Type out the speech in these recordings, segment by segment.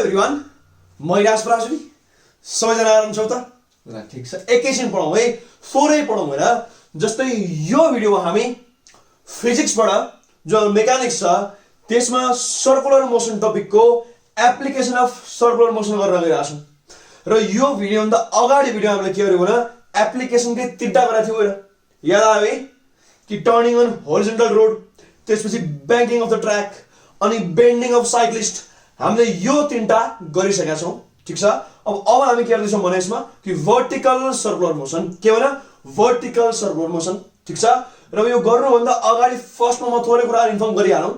Everyone म Ira's Parajuli सबैजना आराम छौ त ल ठीक छ एकैछिन पढौँ है थोरै पढौँ हैन जस्तै यो भिडियोमा हामी फिजिक्सबाट जो मेकानिक्स छ त्यसमा सर्कुलर मोसन टपिकको एप्लिकेसन अफ सर्कुलर मोसन गर्न गइरहेका छौं र यो भिडियो भन्दा अगाडि भिडियो हामीले के गरेको भने एप्लिकेसनकै तीनटा गरेका थियौ हैन याद आयो है कि टर्निङ अन होरिजोन्टल रोड त्यसपछि ब्याङ्किङ अफ द ट्र्याक अनि बेन्डिङ अफ साइक्लिस्ट हामीले यो तीनटा गरिसकेका छौं ठीक छ अब हामी के गर्दैछौं भने यसमा कि भर्टिकल सर्कुलर मोसन के भन भर्टिकल सर्कुलर मोसन ठीक छ र यो गर्नु भन्दा अगाडि फर्स्टमा म थोरै कुरा इन्फर्म गरिहालौं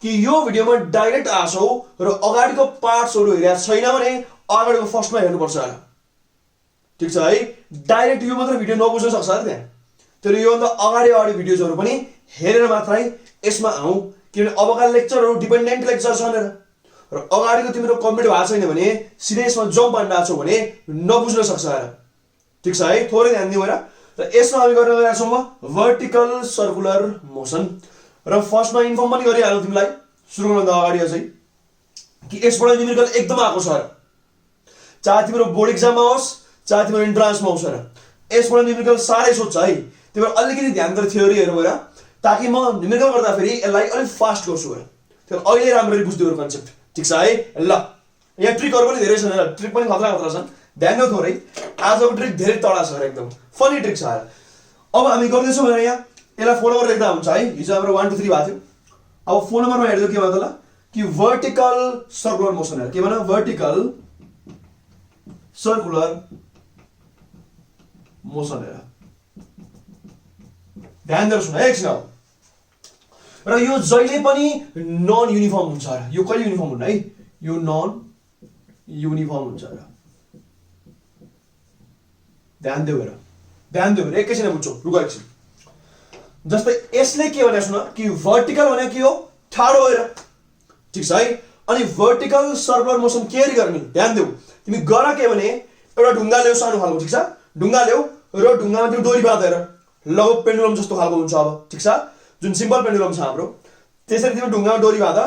कि यो भिडियोमा डाइरेक्ट आछौ र अगाडिको पार्ट्सहरु हेरेको छैन भने अगाडिको फर्स्टमा हेर्नु पर्छ हैन ठीक छ है डाइरेक्ट यो मात्र भिडियो नबुझ्न सक्छ हैन त्यहाँ तर यो भन्दा अगाडि भिडियोजहरु पनि हेरेर मात्रै यसमा आऊ किनभने अबका लेक्चरहरु डिपेन्डेन्ट लेक्चर छन् र अगाडिको तिम्रो कम्प्लिट भएको छैन भने सिधै यसमा जम्प हान्न छौ भने नबुझ्न सक्छ हैन ठीक छ है थोरै ध्यान दिऊ र यसमा हामी गर्न गइरहेका छौं भर्टिकल सर्कुलर मोसन र फर्स्टमा इन्फर्म पनि गरिहालौ तिमीलाई सुरु गर्नुभन्दा अगाडि अझै कि यसबाट न्युमेरिकल एकदम आको छ चाहे तिम्रो बोर्ड एक्जाममा होस् चाहे तिम्रो इन्ट्रान्समा होस् यसबाट न्युमेरिकल साह्रै सोध्छ है तिम्रो अलिकति ध्यान दिएर थ्योरी हेरौ ताकि म न्युमेरिकल गर्दा फेरि यसलाई अलि फास्ट गर्छु त्यो अहिले राम्ररी बुझ्दै कन्सेप्ट ठीक छ है ल यहाँ ट्रिकहरु पनि धेरै छन् ट्रिक पनि खतरा छन् ध्यान दिऊ थोरै आजको ट्रिक धेरै तडा छ एकदम फनी ट्रिक छ अब हामी गर्दै छौं यहाँ यसलाई फोन नम्बर लेख्दा हुन्छ है हिजो हाम्रो 1 2 3 भएको थियो अब फोन नम्बरमा हेर्दै के भन्दा ल कि भर्टिकल सर्कुलर मोसन के भन भर्टिकल सर्कुलर मोसन ध्यान दिएर सुन एकछिन र यो जहिले पनि नन युनिफर्म हुन्छ र यो कहिले युनिफर्म हुन्न है यो नन युनिफर्म हुन्छ र ध्यान देऊ एकैछिन बुझ्छौ रुक एकछिन जस्तै यसले के भने सुन कि भर्टिकल भने के हो ठाडो हेर ठीक छ है अनि भर्टिकल सर्कुलर मोसन केरी गर्ने ध्यान देऊ तिमी गर के भने एउटा ढुङ्गा ल्याउ सानो खालको ठीक छ ढुङ्गा ल्याउ र ढुङ्गामा तिमी डोरी बाँधेर लगभग पेन्डुलम जस्तो खालको हुन्छ अब ठीक छ जुन सिम्पल पेन्डुलम छ हाम्रो त्यसरी तिमी ढुङ्गामा डोरी बाँध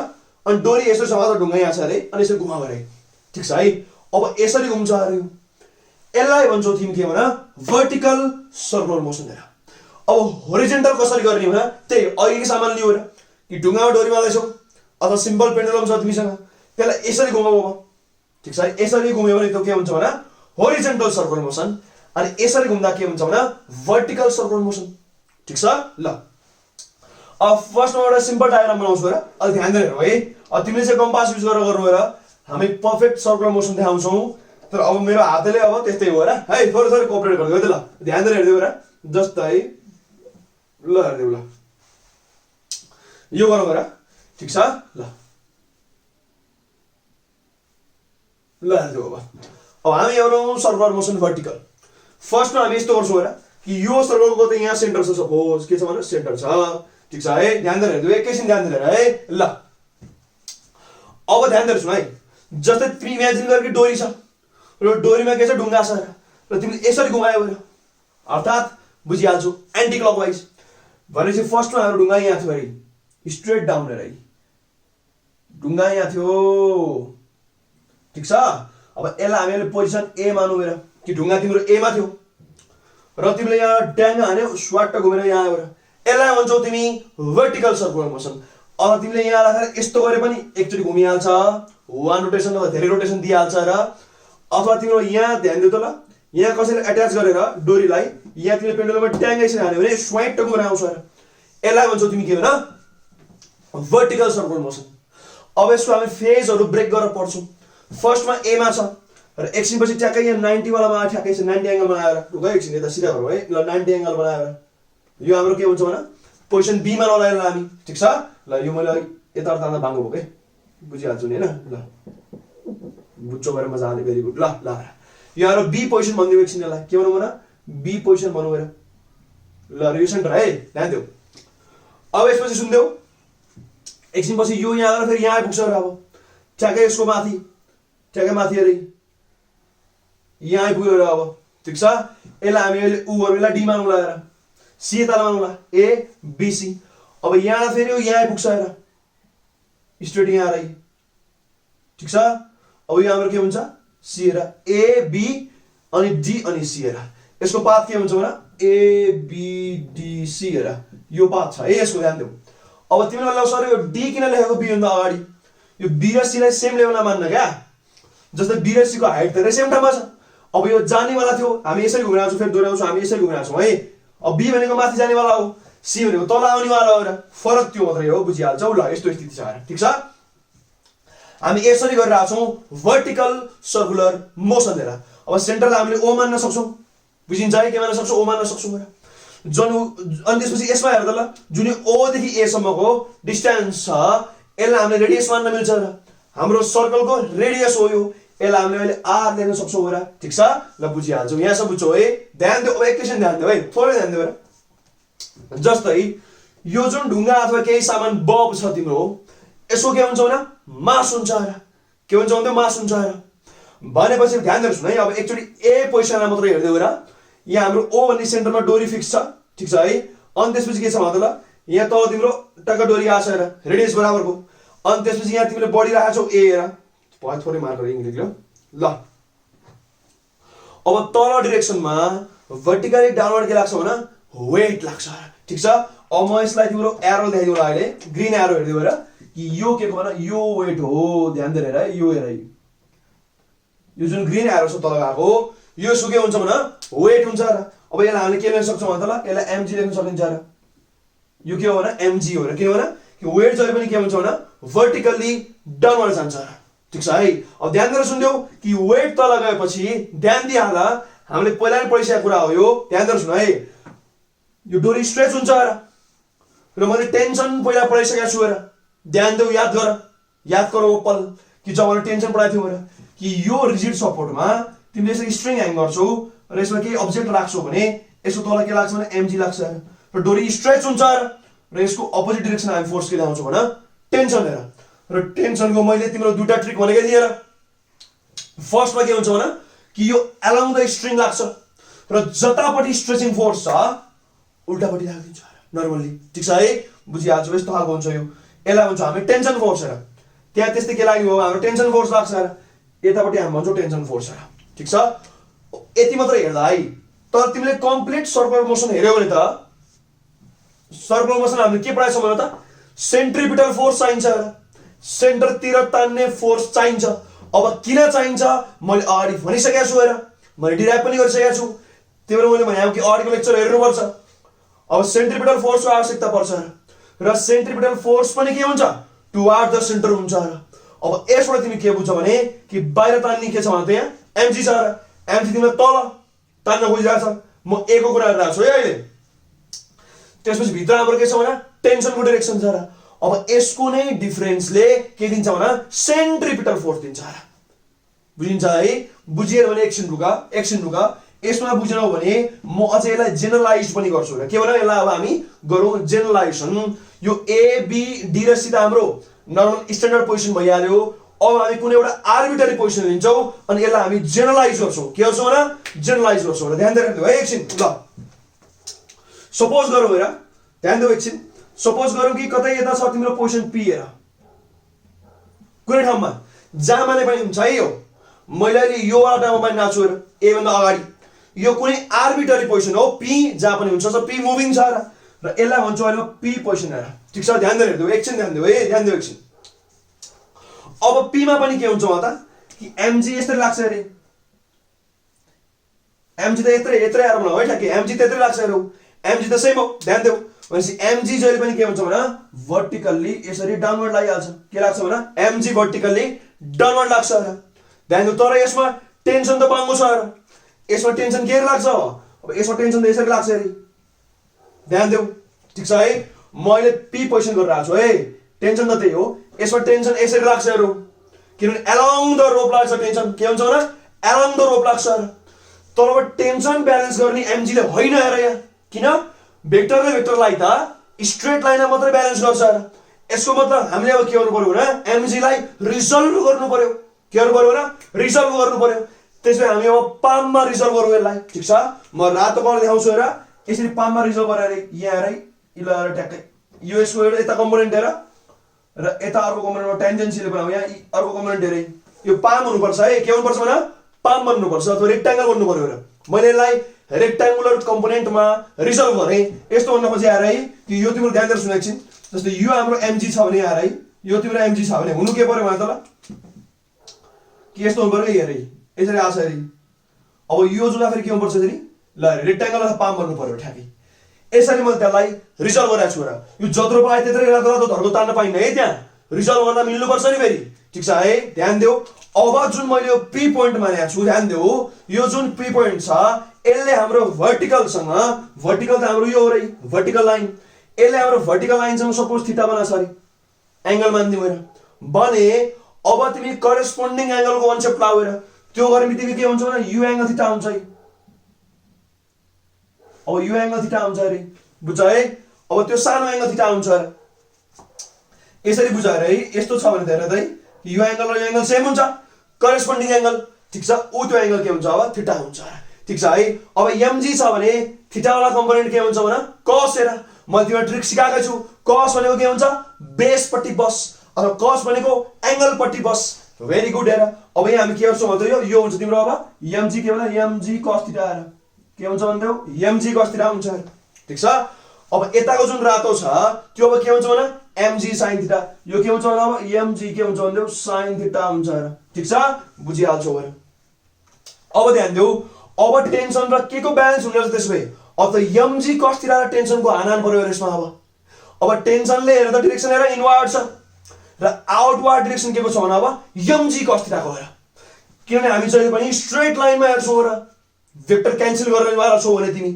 अनि डोरी यसो समाएर ढुङ्गा यहाँ छ अरे अनि यसरी घुमा गरे ठीक छ है अब यसरी घुम्छ अरे यसलाई भन्छौ तिमी के भन भर्टिकल सर्कुलर मोसन हेर अब होरिजोन्टल कसरी गर्ने भन त्यही अघिको सामान लियो कि ढुङ्गामा डोरी बाँध्दैछौ अथवा सिम्पल पेन्डुलम छ तिमीसँग त्यसलाई यसरी घुमाऊ ठीक छ यसरी घुम्यो भने त्यो के हुन्छ भन होरिजोन्टल सर्कुलर मोसन अनि यसरी घुम्दा के हुन्छ भन भर्टिकल सर्कुलर मोसन ठीक छ ल अब फर्स्टमा एउटा सिम्पल डायग्राम बनाउँछु र अलि ध्यान दिएर हेरौ है अब तिमीले चाहिँ कम्पास युज गरेर गर्नु र हामी परफेक्ट सर्कुलर मोसन देखाउँछौ तर अब मेरो हातले अब त्यस्तै हो र है थोरै कोअपरेट गर्दै ल ध्यान दिएर हेर्दै र जस्तै ल हेर्दै ल यो गरौ र ठीक छ ल हेर्दै अब हामी हेरौँ सर्कुलर मोसन भर्टिकल फर्स्टमा हामी यस्तो गर्छौँ र कि यो सर्कलको त यहाँ सेन्टर छ सपोज के छ भने सेन्टर छ ठीक छ है ध्यान दिएर हेर्दै एकैछिन ध्यान दिएर है ल अब ध्यान दिएर सुन है जस्तै तिमी इमेजिन गर कि डोरी छ र डोरीमा के छ ढुङ्गा छ र तिमीले यसरी घुमायो भने अर्थात् बुझिहाल्छौ एन्टी क्लकवाइज भनेपछि फर्स्टमा हाम्रो ढुङ्गा यहाँ थियो अरे स्ट्रेट डाउन रे ढुङ्गा यहाँ थियो ठीक छ अब यसलाई हामीले पोजिसन ए मानौ हेर कि ढुङ्गा तिम्रो ए मा थियो र तिमीले यहाँ ट्याङ्गा हान्यौ स्वाट घुमेर यहाँ आयो यसलाई भन्छौ तिमी भर्टिकल सर्कुलर मोसन अब तिमीले यहाँ राखेर यस्तो गरे पनि एकचोटी घुमिहाल्छ वान रोटेसन अथवा धेरै रोटेसन दिइहाल्छ र अथवा तिम्रो यहाँ ध्यान दिउ त ल यहाँ कसैले अट्याच गरेर डोरीलाई यहाँ तिमीले पेन्डुलममा ट्याङ्गा यसरी हान्यो भने स्वाइट घुमेर आउँछ यसलाई भन्छौ तिमी के भन भर्टिकल सर्कुलर मोसन अब यसको हामी फेजहरु ब्रेक गरेर पढ्छौं फर्स्टमा ए मा छ र एकछिन पछि ट्याक्कै यहाँ 90 वालामा ठ्याक्कै छ 90 एंगल बनाएर रुक एकछिन यता सिधा गरौ है ल 90 एंगल बनाएर यो हाम्रो के हुन्छ भन पोजिसन बी मा लगाएर हामी ठीक छ ल यो मैले यता तर्फ भाङ्गो भयो के बुझिहाल्छु नि हैन ल बुझ्छौ गरे मजाले भेरी गुड ल ल यो हाम्रो बी पोजिसन भन्दियो एकछिन यसलाई के भनौ भन बी पोजिसन भनौ हेर ल यो सेन्टर है ध्यान दिऊ अब यसपछि सुन्देऊ एकछिन पछि यो यहाँ आएर फेरि यहाँ आइपुग्छ र अब ठ्याक्कै यसको माथि ठ्याक्कै माथि अरे यहाँ आइपुग्यो र अब ठीक छ यसलाई हामी अहिले उ गर्नुलाई डी मानौँ लगाएर सी यता मानौँला ए बी सी अब यहाँ फेरि यहाँ आइपुग्छ हेर स्ट्रेट यहाँ आएर ठीक छ अब यो हाम्रो के हुन्छ सी हेर ए बी अनि डी अनि सी हेर यसको पाथ के हुन्छ भने ए बी डी सी हेर यो पाथ छ है यसको ध्यान देऊ अब तिमीले मलाई सर यो डी किन लेखेको बी भन्दा अगाडि यो बी र सी लाई सेम लेभलमा मान्न क्या जस्तै बी र सी को हाइट धेरै सेम ठाउँमा छ अब यो जानेवाला थियो हामी यसरी घुमिरहेको छौँ फेरि दोहोऱ्याउँछौँ हामी यसरी घुमिरहेको छौँ है अब बी भनेको माथि जानेवाला हो सी भनेको तल आउनेवाला हो र फरक त्यो मात्रै हो बुझिहाल्छौ ल यस्तो स्थिति छ ठिक छ हामी यसरी गरिरहेको छौँ भर्टिकल सर्कुलर मोसन लिएर अब सेन्टरलाई हामीले ओ मान्न सक्छौँ बुझिन्छ है के मान्न सक्छौँ ओ मान्न सक्छौँ अनि त्यसपछि यसमा हेर्दा ल जुन ओ देखि ए सम्मको डिस्टेन्स छ यसलाई हामीले रेडियस मान्न मिल्छ र हाम्रो सर्कलको रेडियस हो यो यसलाई हामीले अहिले आर लेख्न सक्छौँ र ठिक छ ल बुझिहाल्छौँ यहाँसम्म बुझ्छौ है ध्यान देऊ अब एकैछिन ध्यान देऊ है थोरै ध्यान देऊ जस्तै यो जुन ढुङ्गा अथवा केही सामान बब छ तिम्रो यसको के हुन्छ भने मास हुन्छ र के हुन्छ भने मास हुन्छ र भनेपछि ध्यान दिनुहोस् न है अब एकचोटि ए पोजिसनमा मात्रै हेर्दै र यहाँ हाम्रो ओ भन्ने सेन्टरमा डोरी फिक्स छ ठिक छ है अनि त्यसपछि के छ भन्दा ल यहाँ तल तिम्रो टक्क डोरी आछ हेर रेडियस बराबरको अनि त्यसपछि यहाँ तिमीले बढिरहेको छौ ए हेर भयो थोरै मार्कर इङ्ग्लिस ल अब तल डिरेक्सनमा भर्टिकली डाउनवर्ड के लाग्छ भने वेट लाग्छ ठिक छ अब म यसलाई तिम्रो एरो देखाइदिउँला अहिले ग्रीन एरो हेर्दै हेर कि यो के भन यो वेट हो ध्यान दिएर हेर यो हेर यो जुन ग्रीन एरो छ तल गएको यो सुके हुन्छ भने वेट हुन्छ र अब यसलाई हामीले के लेख्न सक्छौँ भन्दा ल यसलाई एमजी लेख्न सकिन्छ र यो के हो भने एमजी हो र किन भने कि वेट जहिले पनि के हुन्छ भने भर्टिकल्ली डाउनवर्ड जान्छ र ठिक छ है अब ध्यान दिएर सुन्देऊ कि वेट तल गएपछि ध्यान दिइहाल्दा हामीले पहिला नै पढिसकेको कुरा हो यो ध्यान दिएर सुन है यो डोरी स्ट्रेच हुन्छ र मैले टेन्सन पहिला पढाइसकेको छु र ध्यान देऊ याद गर पल कि जब मैले टेन्सन पढाएको थियो कि यो रिजिड सपोर्टमा तिमीले यसरी स्ट्रिङ ह्याङ गर्छौ र यसमा केही अब्जेक्ट राख्छौ भने यसको तल के लाग्छ भने एमजी लाग्छ र डोरी स्ट्रेच हुन्छ र यसको अपोजिट डिरेक्सन हामी फोर्स के ल्याउँछौँ भने टेन्सन हेर र टेन्सनको मैले तिम्रो दुईटा ट्रिक भनेकै थिएँ र फर्स्टमा के हुन्छ भने कि यो एलोङ द स्ट्रिङ लाग्छ र जतापट्टि स्ट्रेचिङ फोर्स छ उल्टापट्टि राखिदिन्छ नर्मल्ली ठिक छ है बुझिहाल्छौ यस्तो खालको हुन्छ यो यसलाई भन्छ हामी टेन्सन फोर्स हेर त्यहाँ त्यस्तै के लाग्यो हाम्रो टेन्सन फोर्स लाग्छ र यतापट्टि हामी भन्छौँ टेन्सन फोर्स हेर ठिक छ यति मात्रै हेर्दा है तर तिमीले कम्प्लिट सर्कुलर मोसन हेर्यौ भने त सर्कुलर मोसन हामीले के पढाएछौँ भने त सेन्ट्रिपिटल फोर्स चाहिन्छ र सेन्टरतिर तान्ने फोर्स चाहिन्छ अब किन चाहिन्छ मैले अगाडि भनिसकेको छु हेर मैले डिराइभ पनि गरिसकेको छु त्यही भएर मैले भने कि अगाडिको लेक्चर हेर्नुपर्छ अब सेन्ट्रिपिटल फोर्सको आवश्यकता पर्छ र सेन्ट्रिपिटल फोर्स पनि के हुन्छ टुवार्ड द सेन्टर हुन्छ र अब यसबाट तिमी के बुझ्छौ भने कि बाहिर तान्ने के छ भने त यहाँ एमजी छ र एमजी तिमीलाई तल तान्न खोजिरहेको छ म ए को कुरा गरिरहेको छु है अहिले त्यसपछि भित्र हाम्रो के छ भने टेन्सनको डिरेक्सन छ र अब यसको नै डिफरेन्सले के दिन्छ भने सेन्ट्रिपिटल फोर्स दिन्छ र बुझिन्छ है बुझिएर भने एकछिन रुक यसमा बुझेनौ भने म अझै यसलाई जेनरलाइज पनि गर्छु र के भने यसलाई अब हामी गरौँ जेनरलाइजेसन यो ए बी डी र सी त हाम्रो नर्मल स्ट्यान्डर्ड पोजिसन भइहाल्यो अब हामी कुनै एउटा आर्बिट्रेरी पोजिसन लिन्छौँ अनि यसलाई हामी जेनरलाइज गर्छौँ के गर्छौँ भने जेनरलाइज गर्छौँ र ध्यान दिएर है एकछिन ल सपोज गरौँ हेर ध्यान देऊ एकछिन सपोज गरौँ कि कतै यता छ तिम्रो पोजिसन पी हेर कुनै ठाउँमा जहाँ माने पनि हुन्छ है यो मैले अहिले यो वाला ठाउँमा पनि नाच्छु हेर ए भन्दा अगाडि यो कुनै आर्बिट्रेरी पोजिसन हो पी जहाँ पनि हुन्छ पी मुभिङ छ र यसलाई भन्छौँ अहिले पी पोजिसन हेर ठिक छ ध्यान दिएर हेर्देऊ एकछिन ध्यान देऊ है ध्यान देऊ एकछिन अब पी मा पनि के हुन्छ भन्दा कि एमजी यसरी लाग्छ अरे एमजी त यत्रै आएर बनाऊ है ठ्याक्कै एमजी त्यत्रै लाग्छ अरे एमजी त सेम हो ध्यान देऊ भनेपछि एमजी जहिले पनि के हुन्छ भने भर्टिकल्ली यसरी डाउनवर्ड लागिहाल्छ के लाग्छ भने एमजी भर्टिकल्ली डाउनवर्ड लाग्छ र ध्यान देऊ तर यसमा टेन्सन त बाङ्गो छ र यसमा टेन्सन के लाग्छ अब यसमा टेन्सन त यसरी लाग्छ अरे ध्यान देऊ ठिक छ है मैले पी पोजिसन गरिरहेको छु है टेन्सन त त्यही हो यसमा टेन्सन यसरी लाग्छ अरे किनभने एलोङ द रोप लाग्छ टेन्सन के हुन्छ भने एलोङ द रोप लाग्छ तर अब टेन्सन ब्यालेन्स गर्ने एमजीले होइन हेर यहाँ किन भेक्टरले भेक्टरलाई त स्ट्रेट लाइनमा मात्रै ब्यालेन्स गर्छ र यसको मतलब हामीले अब के गर्नु पर्यो भने एमजीलाई रिजल्भ गर्नु पर्यो के गर्नु पर्यो भने रिजल्भ गर्नु पर्यो त्यसपछि हामी अब पाममा रिजल्भ गरौँ यसलाई ठिक छ म रातो कलर देखाउँछु हेर यसरी पाममा रिजल्भ गरेर यहाँ हेर इलाएर ट्याक्कै यो यसको यता कम्पोनेन्ट हेर र यता अर्को कम्पोनेन्टमा टेन्जेन्सीले बनाऊ यहाँ अर्को कम्पोनेन्ट हेरे यो पाम हुनुपर्छ है। के हुनुपर्छ भने पाम बन्नुपर्छ अथवा रेक्ट्याङ्गल बन्नु पर्यो र मैले यसलाई रेक्ट्याङ्गुलर कम्पोनेन्टमा रिजल्भ गरेँ। यस्तो भन्नपछि आएर है कि यो तिम्रो ध्यान दिएर सुन एकछिन। जस्तै यो हाम्रो एमजी छ भने आएर है यो तिम्रो एमजी छ भने हुनु के पर्यो भने तल कि यस्तो हुनु पर्यो हेर है यसरी आछ हेरी। अब यो जुँदाखेरि के हुनुपर्छ यसरी ल रेक्ट्याङ्गल अथवा पाम बन्नु पर्यो ठ्याक्कै। यसरी मैले त्यसलाई रिजल्भ गरेको छु र यो जत्रो पाए त्यत्रै रातो धर्को तान्न पाइन्न है। त्यहाँ रिजल्भ गर्दा मिल्नुपर्छ नि फेरि। ठिक छ है ध्यान देऊ। अब जुन मैले यो पी पोइन्ट मानेको छु ध्यान देऊ यो जुन पी पोइन्ट छ यसले हाम्रो भर्टिकलसँग भर्टिकल त हाम्रो यो हो रे भर्टिकल लाइन यसले हाम्रो भर्टिकल लाइनसँग सपोज थीटा बना छ अरे एंगल मान्दियौ हैन भने अब तिमी करेस्पोन्डिङ एंगलको कन्सेप्ट लाएर त्यो गर्ने बित्तिकै के हुन्छ भने यु एंगल थीटा हुन्छ है। अब यु एंगल थीटा हुन्छ अरे बुझ्छ है। अब त्यो सानो एंगल थीटा हुन्छ यसरी बुझाएर है यस्तो छ भने हेर त है यु एंगल र यो एंगल सेम हुन्छ करेस्पोन्डिङ एंगल। ठीक छ उ त्यो एंगल के हुन्छ अब थीटा हुन्छ। ठीक छ है। अब एमजी छ भने थीटा वाला कम्पोनेन्ट के हुन्छ भने cos हेर मैले तिमीलाई ट्रिक सिकाएको छु। cos भनेको के हुन्छ बेस पट्टि बस अथवा cos भनेको एंगल पट्टि बस। भेरी गुड हेर। अब यहाँ हामी के गर्छौं भने यो हुन्छ तिम्रो अब mg के भने mg cos थीटा हेर के हुन्छ भन्दै mg cos थीटा हुन्छ। ठीक छ। अब यताको जुन रातो छ त्यो अब के हुन्छ भने mg sin थीटा यो के हुन्छ भने अब mg के हुन्छ भन्दै sin थीटा हुन्छ। ठीक छ बुझिहाल्छौ हेर। अब ध्यान देऊ अब टेन्सन र के को ब्यालेन्स हुने रहेछ त्यसै अब त mg cos थीटा र टेन्सनको हानान पर्यो यसमा। अब टेन्सनले हेर त डाइरेक्सन हेर इनवर्ड छ र आउटवर्ड डाइरेक्सन के को छ भने अब mg cos थीटा को हेर। किनभने हामी जहिले पनि स्ट्रेट लाइनमा हेर्छौं र भेक्टर क्यान्सल गर्नेवाला छौ भने तिमी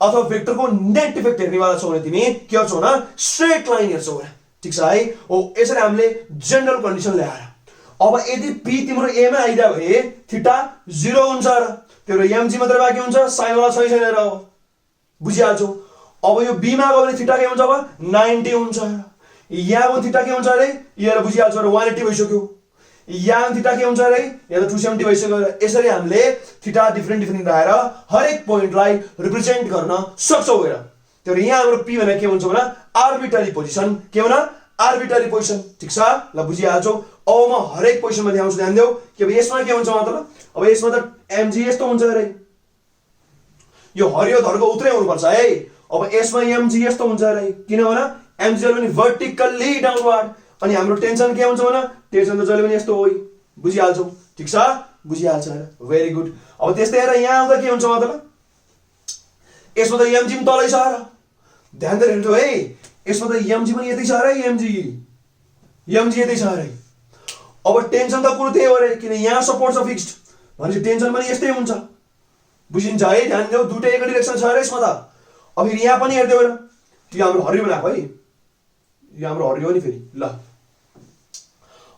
अथवा भेक्टरको नेट इफेक्ट हेर्नेवाला छौ भने तिमी के गर्छौ न स्ट्रेट लाइन हेर्छौ। ठीक छ है। हो यसरी हामीले जनरल कन्डिसन ल्याएर अब यदि p तिम्रो a मा आइदा भए थीटा 0 हुन्छ र तिम्रो mg मात्र बाँकी हुन्छ sin वाला छैन र बुझिहाल्छौ। अब यो b मा गयो भने थीटा के हुन्छ अब 90 हुन्छ। यहाँको थीटा के हुन्छ रे यहाँ बुझिहाल्छौ र 180 भइसक्यो। यहाँ थीटा के हुन्छ रे यहाँ 270 भइसक्यो। यसरी हामीले थीटा डिफरेन्ट राखेर हरेक पोइन्टलाई रिप्रेजेन्ट गर्न सक्छौ हेर। त्यो यहाँ हाम्रो p भनेको के हुन्छ भने आर्बिट्रेरी पोजिसन के भने आर्बिट्रेरी पोजिसन। ठीक छ ल बुझिहाल्छौ। अब म हरेक पोजिसनमा देखाउँछु ध्यान देऊ कि अब यसमा के हुन्छ मतलब अब यसमा त mg यस्तो हुन्छ रे यो हरियो धर्को उतरै हुनुपर्छ है। अब यसमा mg यस्तो हुन्छ रे किनभने mg जहिले पनि भर्टिकल्ली डाउनवर्ड अनि हाम्रो टेन्सन के हुन्छ भने टेन्सन त जहिले पनि यस्तो हो बुझिहाल्छौ। ठीक छ बुझिहाल्छ भेरी गुड। अब त्यस्तै हेर यहाँ आउँदा के हुन्छ मतलब यसमा त mg पनि तलै छ र ध्यान दिएर हेर्नु है यसमा त mg पनि यतै छ रे mg यतै छ रे। अब टेन्सन त कुरो त्यही हो रे किन यहाँ सपोर्ट छ फिक्स्ड भनेपछि टेन्सन पनि यस्तै हुन्छ बुझिन्छ है। ध्यान देऊ दुटै एक डाइरेक्सन छ रे यसमा त। अब फेरि यहाँ पनि हेर्दै हेर यो हाम्रो हरियो बनाएको है यो हाम्रो हरियो हो नि फेरि ल।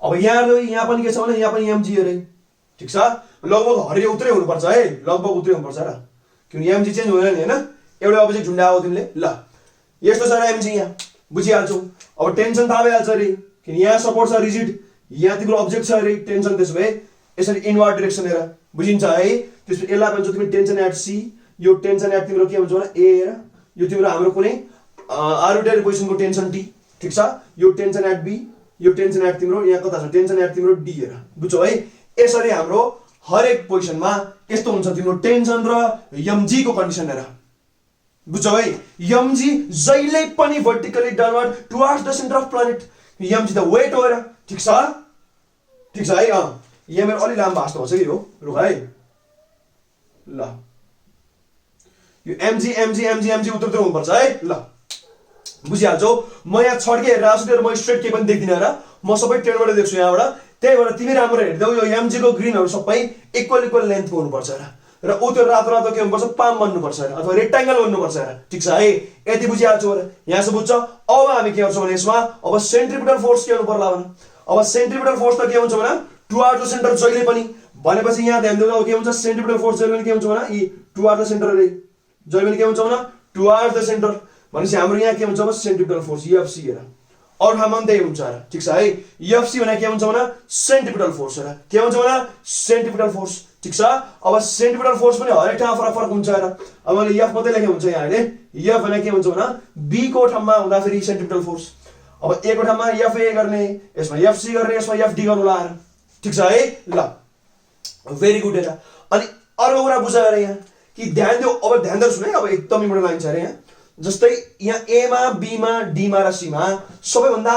अब यहाँ हेर्दै यहाँ पनि के छ भने यहाँ पनि mg रे। ठीक छ लगभग हरियो उत्रै हुनुपर्छ है लगभग उत्रै हुनुपर्छ र किन mg चेन्ज हुँदैन नि हैन एउटै अपोजिट झुन्डायो तिमीले ल यस्तो छ र mg यहाँ बुझिहाल्छौ। अब टेन्सन थाहा भइहाल्छ रे किन यहाँ सपोर्ट छ रिजिड यहाँ तिम्रो अब्जेक्ट छ रे टेन्सन त्यसो भए यसरी इनवर्ड डाइरेक्सन हेर बुझिन्छ है। त्यसपछि यसलाई भन्छ तिमी टेन्सन एट सी यो टेन्सन एट तिम्रो के भन्छ भने a हेर यो तिम्रो हाम्रो कुनै आर्बिट्रेरी पोजिसनको टेन्सन t। ठीक छ यो टेन्सन एट b यो टेन्सन एट तिम्रो यहाँ कता छ टेन्सन एट तिम्रो d हेर बुझ्छौ है। यसरी हाम्रो हरेक पोजिसनमा यस्तो हुन्छ तिम्रो टेन्सन र mg को कन्डिसन हेर बुझ्छौ है। mg जहिले पनि vertically downward towards the centre of planet mg the weight हो हेर। ठीक छ है। यहाँ मेरो अलि लामो भाषण हुन्छ कि हो रुख है ल यो mg उत्रदै हुनुपर्छ है ल बुझिहाल्छौ। म यहाँ छड्के हेरेर आछु तर म स्ट्रेट के पनि देख्दिनँ र म सबै टेनबाट देख्छु यहाँबाट त्यही भएर तिमी राम्रो हेर्दैौ यो mg को ग्रिनहरु सबै इक्वल लेन्थको हुनुपर्छ र उ त्यो रातो के हुनुपर्छ पाम बन्नुपर्छ अथवा रेक्ट्याङ्गल बन्नुपर्छ। ठीक छ है यति बुझिहाल्छौ र यहाँ से बुझ्छ। अब हामी के गर्छौं भने यसमा अब सेन्ट्रिपिटल फोर्स के हुनु पर्ला भने अब सेन्ट्रिपिटल फोर्स त के हुन्छ भने टुवर्ड्स द सेन्टर जहिले पनि भनेपछि यहाँ ध्यान दिनु अब के हुन्छ सेन्ट्रिपिटल फोर्स जहिले पनि के हुन्छ भने इ टुवर्ड्स द सेन्टर रे जहिले पनि के हुन्छ भने टुवर्ड्स द सेन्टर भनेपछि हाम्रो यहाँ के हुन्छ भने सेन्ट्रिपिटल फोर्स EFC हेर अरु ठाउँमा पनि त्यही हुन्छ र। ठीक छ है EFC भने के हुन्छ भने सेन्ट्रिपिटल फोर्स हेर के हुन्छ भने सेन्ट्रिपिटल फोर्स। ठीक छ अब सेन्ट्रिपिटल फोर्स पनि हरेक ठाउँमा फरक हुन्छ हेर। अब मैले F मात्रै लेखे हुन्छ यहाँले F भने के हुन्छ भने B को ठाउँमा हुँदा फेरि सेन्ट्रिपिटल फोर्स अब A को ठाउँमा FA गर्ने यसमा FC गर्ने यसमा FD गर्नुला। ठिक छ है ल भेरी गुड हेर अनि अर्को कुरा बुझाएर यहाँ कि ध्यान दियो अब ध्यान दिएर सुन है अब एकदम इम्पोर्टेन्ट लाइन छ अरे यहाँ जस्तै यहाँ ए मा बी मा डी मा र सी मा सबैभन्दा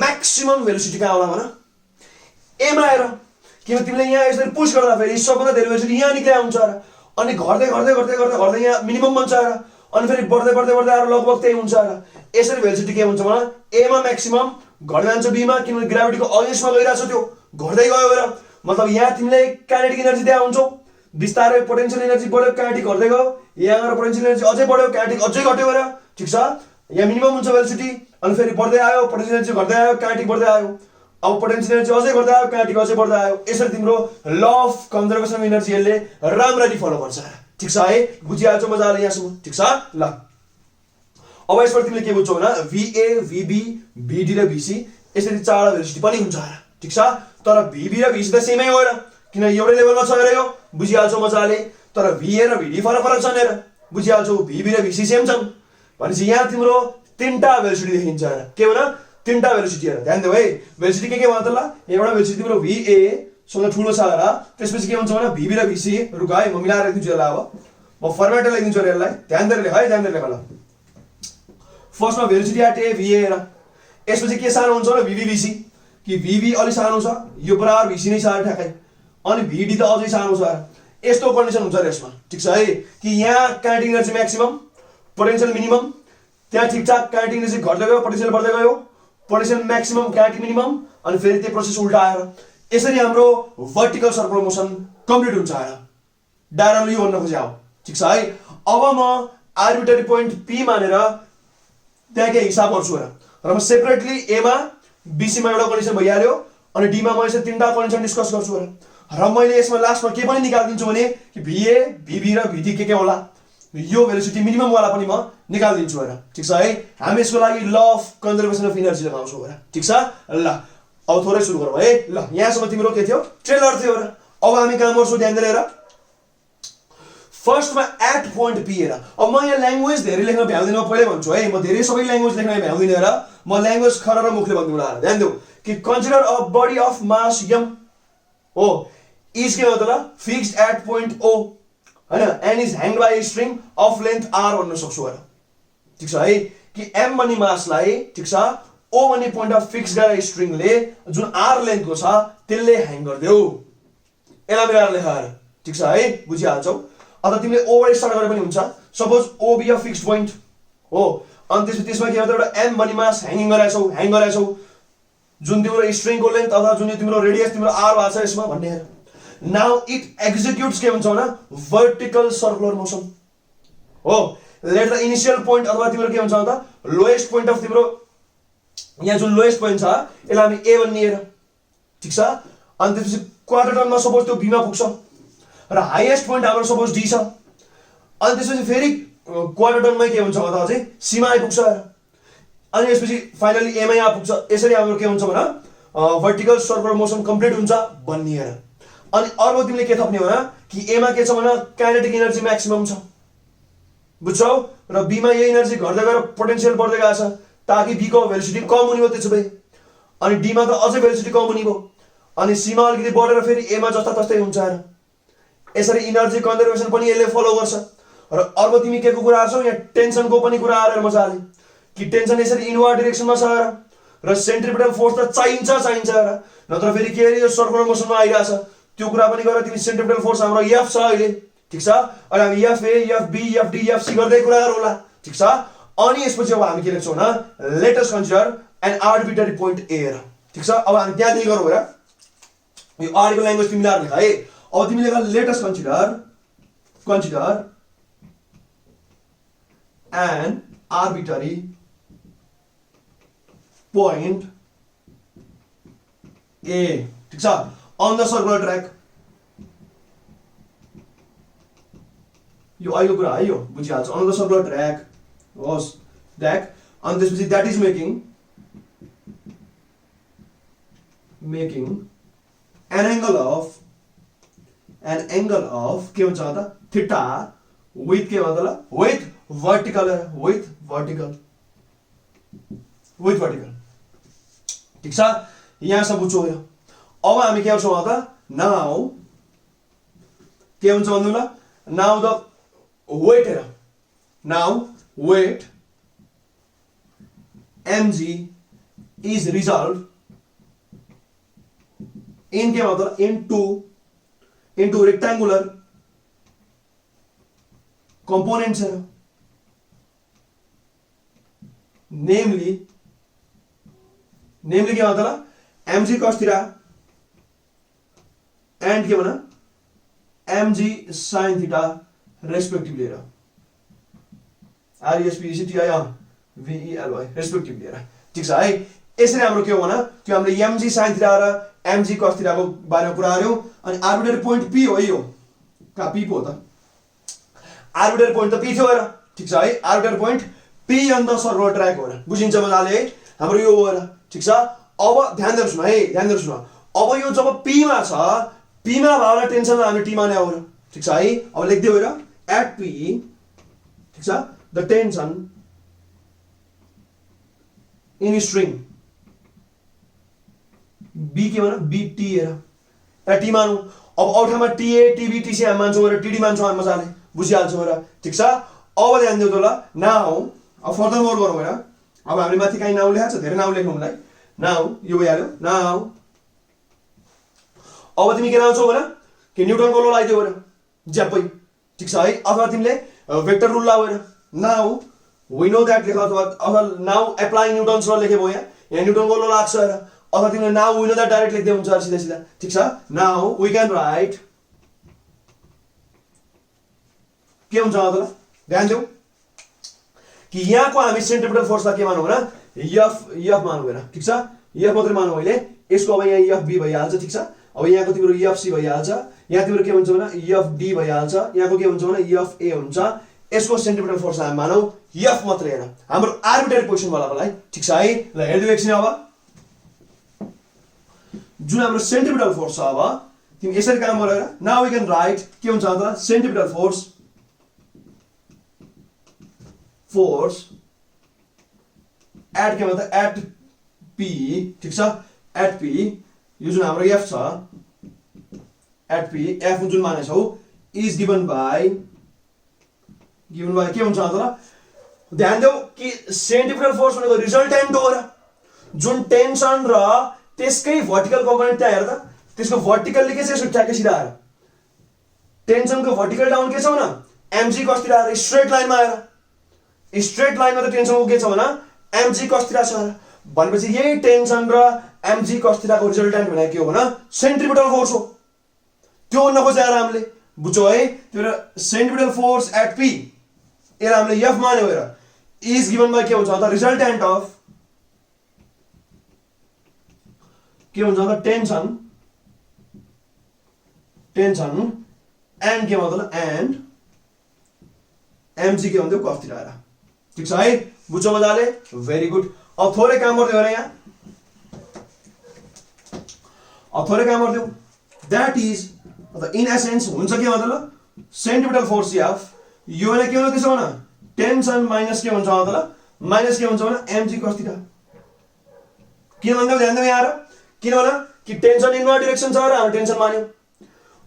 म्याक्सिमम भेलोसिटी कहाँ होला भन ए मा हेर किन तिमीले यहाँ यसरी पुश गर्दा फेरि सबभन्दा धेरै भेलोसिटी यहाँ निक्लिया हुन्छ र अनि घट्दै घट्दै घट्दै घट्दै घट्दै यहाँ मिनिमम बन्छ र अनि फेरि बढ्दै बढ्दै बढ्दै आएर लगभग त्यही हुन्छ र यसरी भेलोसिटी के हुन्छ भन ए मा म्याक्सिमम घट्दै जान्छ बी मा किनभने ग्राभिटीको अगेन्स्टमा गइरहेछ त्यो घट्दै गयो र मतलब यहाँ तिमीले काइनेटिक एनर्जी दिया हुन्छौ बिस्तारै पोटेन्शियल एनर्जी बढ्यो काइनेटिक घट्दै गयो यहाँ गएर पोटेन्शियल एनर्जी अझै बढ्यो काइनेटिक अझै घट्यो र ठीक छ यहाँ मिनिमम हुन्छ भेलोसिटी अनि फेरि बढ्दै आयो पोटेन्शियल एनर्जी घट्दै आयो काइनेटिक बढ्दै आयो अब पोटेन्शियल एनर्जी अझै बढ्दै आयो काइनेटिक अझै बढ्दै आयो यसरी तिम्रो ल अफ कन्जर्भेसन अफ एनर्जी यसले राम्ररी फलो गर्छ ठीक छ है बुझिहाल्छौ मजाले यहाँसम्म ठीक छ ल अब यसबाट तिमीले के बुझ्छौ भने VA VB VD र VC यसरी चारवटा भेलोसिटी पनि हुन्छ ठीक छ तर VB र VC त सेमै हो र किन एउटै लेभलमा छ रे यो बुझिहाल्छौ मजाले तर VA र VD फरक फरक छन् र बुझिहाल्छौ VB र VC सेम छन् भनेपछि यहाँ तिम्रो तीनटा भेलोसिटी देखिन्छ के भन तीनटा भेलोसिटी हेर ध्यान देऊ है भेलोसिटी के भन्छ त ल एउटा भेलोसिटी तिम्रो VA सबभन्दा ठुलो छ र त्यसपछि के हुन्छ भने VB र VC रुक है म मिलाएर लेख्दिन्छु यसलाई अब म फर्मेटमा लेख्दिन्छु रे यसलाई ध्यान दिएर लेख है ध्यान दिएर लेख ल फर्स्टमा भेलोसिटी एट ए VA हेर यसपछि के सानो हुन्छ भने VB VC कि VB अलि सानो छ यो बराबर VC नै सानो ठ्याक्कै अनि VD त अझै सानो छ यस्तो कन्डिसन हुन्छ र यसमा ठीक छ है कि यहाँ kinetic energy maximum potential minimum त्यहाँ ठिकठाक काइनेटिक एनर्जी घट्दै गयो पोटेन्शियल बढ्दै गयो पोटेन्शियल म्याक्सिमम काइनेटिक मिनिमम अनि फेरि त्यो प्रोसेस उल्टा आएर यसरी हाम्रो भर्टिकल सर्कुलर मोसन कम्प्लिट हुन्छ डायग्रामले यो भन्न खोजे हो ठीक छ है अब म आर्बिट्रेरी पोइन्ट P मानेर त्यहाँ के हिसाब गर्छु र म सेपरेटली ए मा BC मा एउटा कन्डिसन भइहाल्यो अनि डी मा म यसरी तीनटा कन्डिसन डिस्कस गर्छु र मैले यसमा लास्टमा के पनि निकाल्दिन्छु भने कि VA VB र VD के होला यो भेलोसिटी मिनिमम वाला पनि म निकाल्दिन्छु ठीक छ है हामी यसको लागि law of conservation of energy लगाउँछौ ठीक छ ल अब थोरै सुरु गरौँ है ल यहाँसम्म तिम्रो के थियो ट्रेलर थियो अब हामी काम गर्छौँ ध्यान दिएर फर्स्टमा एट पोइन्ट P हेर अब म यहाँ ल्याङ्ग्वेज धेरै लेख्न भ्याउँदिन म पहिल्यै भन्छु है म धेरै सबै ल्याङ्ग्वेज लेख्न भ्याउँदिन र म ल्याङ्ग्वेज खर र मुखले भन्दिनँ ध्यान देऊ कि consider a body of mass m हो इज के मतलब फिक्स्ड एट पोइन्ट O हैन and is hanged by string of length R भन्न सक्छु ठीक छ है कि m भन्ने मासलाई ठीक छ O भन्ने पोइन्ट अफ फिक्स गरेर स्ट्रिङले जुन R लेन्थको छ त्यसले ह्याङ गर्दियो यसलाई मिलाएर लेख ठीक छ है बुझिहाल्छौ अथवा तिमीले O बाट स्टार्ट गरे पनि हुन्छ suppose O be a fixed point हो अनि त्यसमा के हुन्छ एउटा m भन्ने मास ह्याङ गरेछौ जुन तिम्रो स्ट्रिङको लेन्थ अथवा जुन तिम्रो रेडियस तिम्रो R भएको छ यसमा भन्ने नाउ इट एक्जिक्युट्स के भन्छ भने भर्टिकल सर्कुलर मोसन हो लेट द इनिशियल पोइन्ट अथवा तिम्रो के भन्छ त लोएस्ट पोइन्ट अफ तिम्रो यहाँ जुन लोएस्ट पोइन्ट छ यसलाई हामी A भन्ने ठीक छ अनि त्यसपछि क्वार्टर टर्नमा सपोज त्यो B मा पुग्छ र हाईएस्ट पोइन्ट हाम्रो सपोज D छ अनि त्यसपछि फेरि क्वार्टर टर्नमा के हुन्छ भन्दा अझै C मा आइपुग्छ अनि यसपछि फाइनली A मा यहाँ पुग्छ यसरी हाम्रो के हुन्छ भने भर्टिकल सर्कुलर मोसन कम्प्लिट हुन्छ भन्ने अनि अर्को तिमीले के थप्ने हो कि A मा के छ भने काइनेटिक एनर्जी म्याक्सिमम छ बुझ्छौ र B मा यो एनर्जी घट्दै गएर पोटेन्शियल बढ्दै गएको छ ताकि B को भेलोसिटी कम हुने हो त्यसो भए अनि D मा त अझै भेलोसिटी कम हुने हो अनि C मा अलिकति बढेर फेरि A मा जस्ता तस्तै हुन्छ यसरी एनर्जी कन्जर्भेसन पनि यसले फलो गर्छ र अर्को तिमी के को कुरा गर्छौ यहाँ टेन्सनको पनि कुरा आएर मजाले कि टेन्सन यसरी इनवर्ड डाइरेक्सनमा छ र सेन्ट्रिपिटल फोर्स त चाहिन्छ र नत्र फेरि के अरे यो सर्कुलर मोसनमा आइराछ त्यो कुरा पनि गरेर तिमी सेन्ट्रिपिटल फोर्स हाम्रो F छ अहिले ठीक छ अनि हामी FA FB FD FC गर्दै कुरा गरौँला ठीक छ अनि यसपछि अब हामी के लेख्छौँ भने let us consider an arbitrary point A ठीक छ अब हामी त्यहाँ देखि गरौँ यो आर्को ल्याङ्ग्वेज तिमी मिलाएर लेख है अब तिमी लेख let us consider an arbitrary point A ठीक छ on the circular track यो आयो कुरा है यो बुझिहाल्छ on the circular track होस् track अनि त्यसपछि that is making an angle of के हुन्छ त थीटा with के भन्छ ल with vertical ठीक छ यहाँ सब बुझ्छौ अब हामी के गर्छौँ त नाउ के हुन्छ भन्नु ल नाउ द वेट हेर now weight mg is resolved in के मतलब into rectangular components है namely क्या मतलब mg cos theta and के बना mg sin theta respectively है RESPECTIVELY रेस्पेक्टिभली हेर ठीक छ है यसरी हाम्रो के हो भने त्यो हामीले mg sin theta र mg cos theta को बारेमा कुरा गर्यौं अनि आर्बिट्रेरी पोइन्ट p हो यो का p पो त आर्बिट्रेरी पोइन्ट त p थियो हेर ठीक छ है arbitrary point p on the circular track हो बुझिन्छ मजाले है हाम्रो यो हो हेर ठीक छ अब ध्यान दिएर सुन है ध्यान दिएर सुन अब यो जब p मा छ p मा भावना टेन्सनलाई हामी t मा ल्याउ र ठीक छ है अब लेख्दै हो र at p ठीक छ the tension in string b के मानौ bt हेर t मानौ अब औठामा ta tb tc हामी मान्छौँ र td मान्छौँ हामी मजाले बुझिहाल्छौँ र ठीक छ अब ध्यान दिउ त ल नाउ अब फर्दर मोर गरौँ हेर अब हामीले माथि काई नाउ लेखेको छ धेरै नाउ लेख्नुलाई नाउ यो भइहाल्यो नाउ अब तिमी के लाउँछौ भने के न्युटनको ल लगाइदियौ हेर ज्यापै ठीक छ है अथवा तिमीले वेक्टर रुल लाऊ हेर नाउ we know that लेख अथवा now applying Newton's law लेखे भयो यहाँ न्युटनको ल लाग्छ हेर अथवा तिमीले now we know that direct लेख्दै हुन्छ सिधा सिधा ठीक छ now we can write के हुन्छ त ध्यान दिउ कि यहाँको हामी सेन्ट्रिपिटल फोर्सलाई के मानौ हैन f मानौ हेर ठीक छ f मात्रै मानौ अहिले यसको अब यहाँ fb भइहाल्छ ठीक छ अब यहाँको तिम्रो fc भइहाल्छ यहाँ तिम्रो के हुन्छ भने fd भइहाल्छ यहाँको के हुन्छ भने fa हुन्छ यसको सेन्ट्रिपिटल फोर्स हामी मानौ f मात्रै हेर हाम्रो आर्बिट्रेरी पोजिसन वालालाई ठीक छ है ल हेर्दै एकछिन अब जुन हाम्रो सेन्ट्रिपिटल फोर्स छ अब तिमी यसरी काम गर हेर नाउ वी क्यान राइट के हुन्छ त सेन्ट्रिपिटल फोर्स एट के मतलब एट p ठीक छ एट p यो जुन हाम्रो f छ एट p f जुन मानेछौ इज गिवन बाइ के हुन्छ त ध्यान देऊ कि सेन्ट्रिपिटल फोर्स भनेको रिजल्टेन्ट हो र जुन टेन्सन र त्यसकै भर्टिकल कम्पोनेन्ट त्यहाँ हेर त त्यसको भर्टिकलले के छ यसो ठ्याक्कै सिधा आएर टेन्सनको भर्टिकल डाउन के छ भने mg cos theta आएर स्ट्रेट लाइनमा आएर स्ट्रेट लाइनमा त टेन्सनको के छ भने mg cos theta छ भनेपछि यही टेन्सन र mg cos theta को रिजल्टेन्ट भनेको के हो भने सेन्ट्रिपिटल फोर्स हो त्यो भन्न खोजेर हामीले बुझ्यौ है त्यो सेन्ट्रिपिटल फोर्स एट p यसलाई हामीले f मान्यौ हेर इज गिवन बाइ के हुन्छ त रिजल्टेन्ट अफ के हुन्छ त टेन्सन एन्ड के मतलब एन्ड mg के भन्थ्यो cos theta ठीक छ है बुझ्यौ मजाले भेरी गुड अब थोरै काम गर्दै हेर यहाँ अब थोरै काम गर्दै दैट इज इन एसेन्स हुन्छ के मतलब सेन्ट्रिपिटल फोर्स f यो भने के हो त्यसो भने टेन्सन माइनस के हुन्छ मतलब माइनस के हुन्छ भने mg cos theta किन भन्दा ध्यान दिनु यहाँ र किन भने कि टेन्सन इनवर्ड डाइरेक्सन छ र हाम्रो टेन्सन मान्यो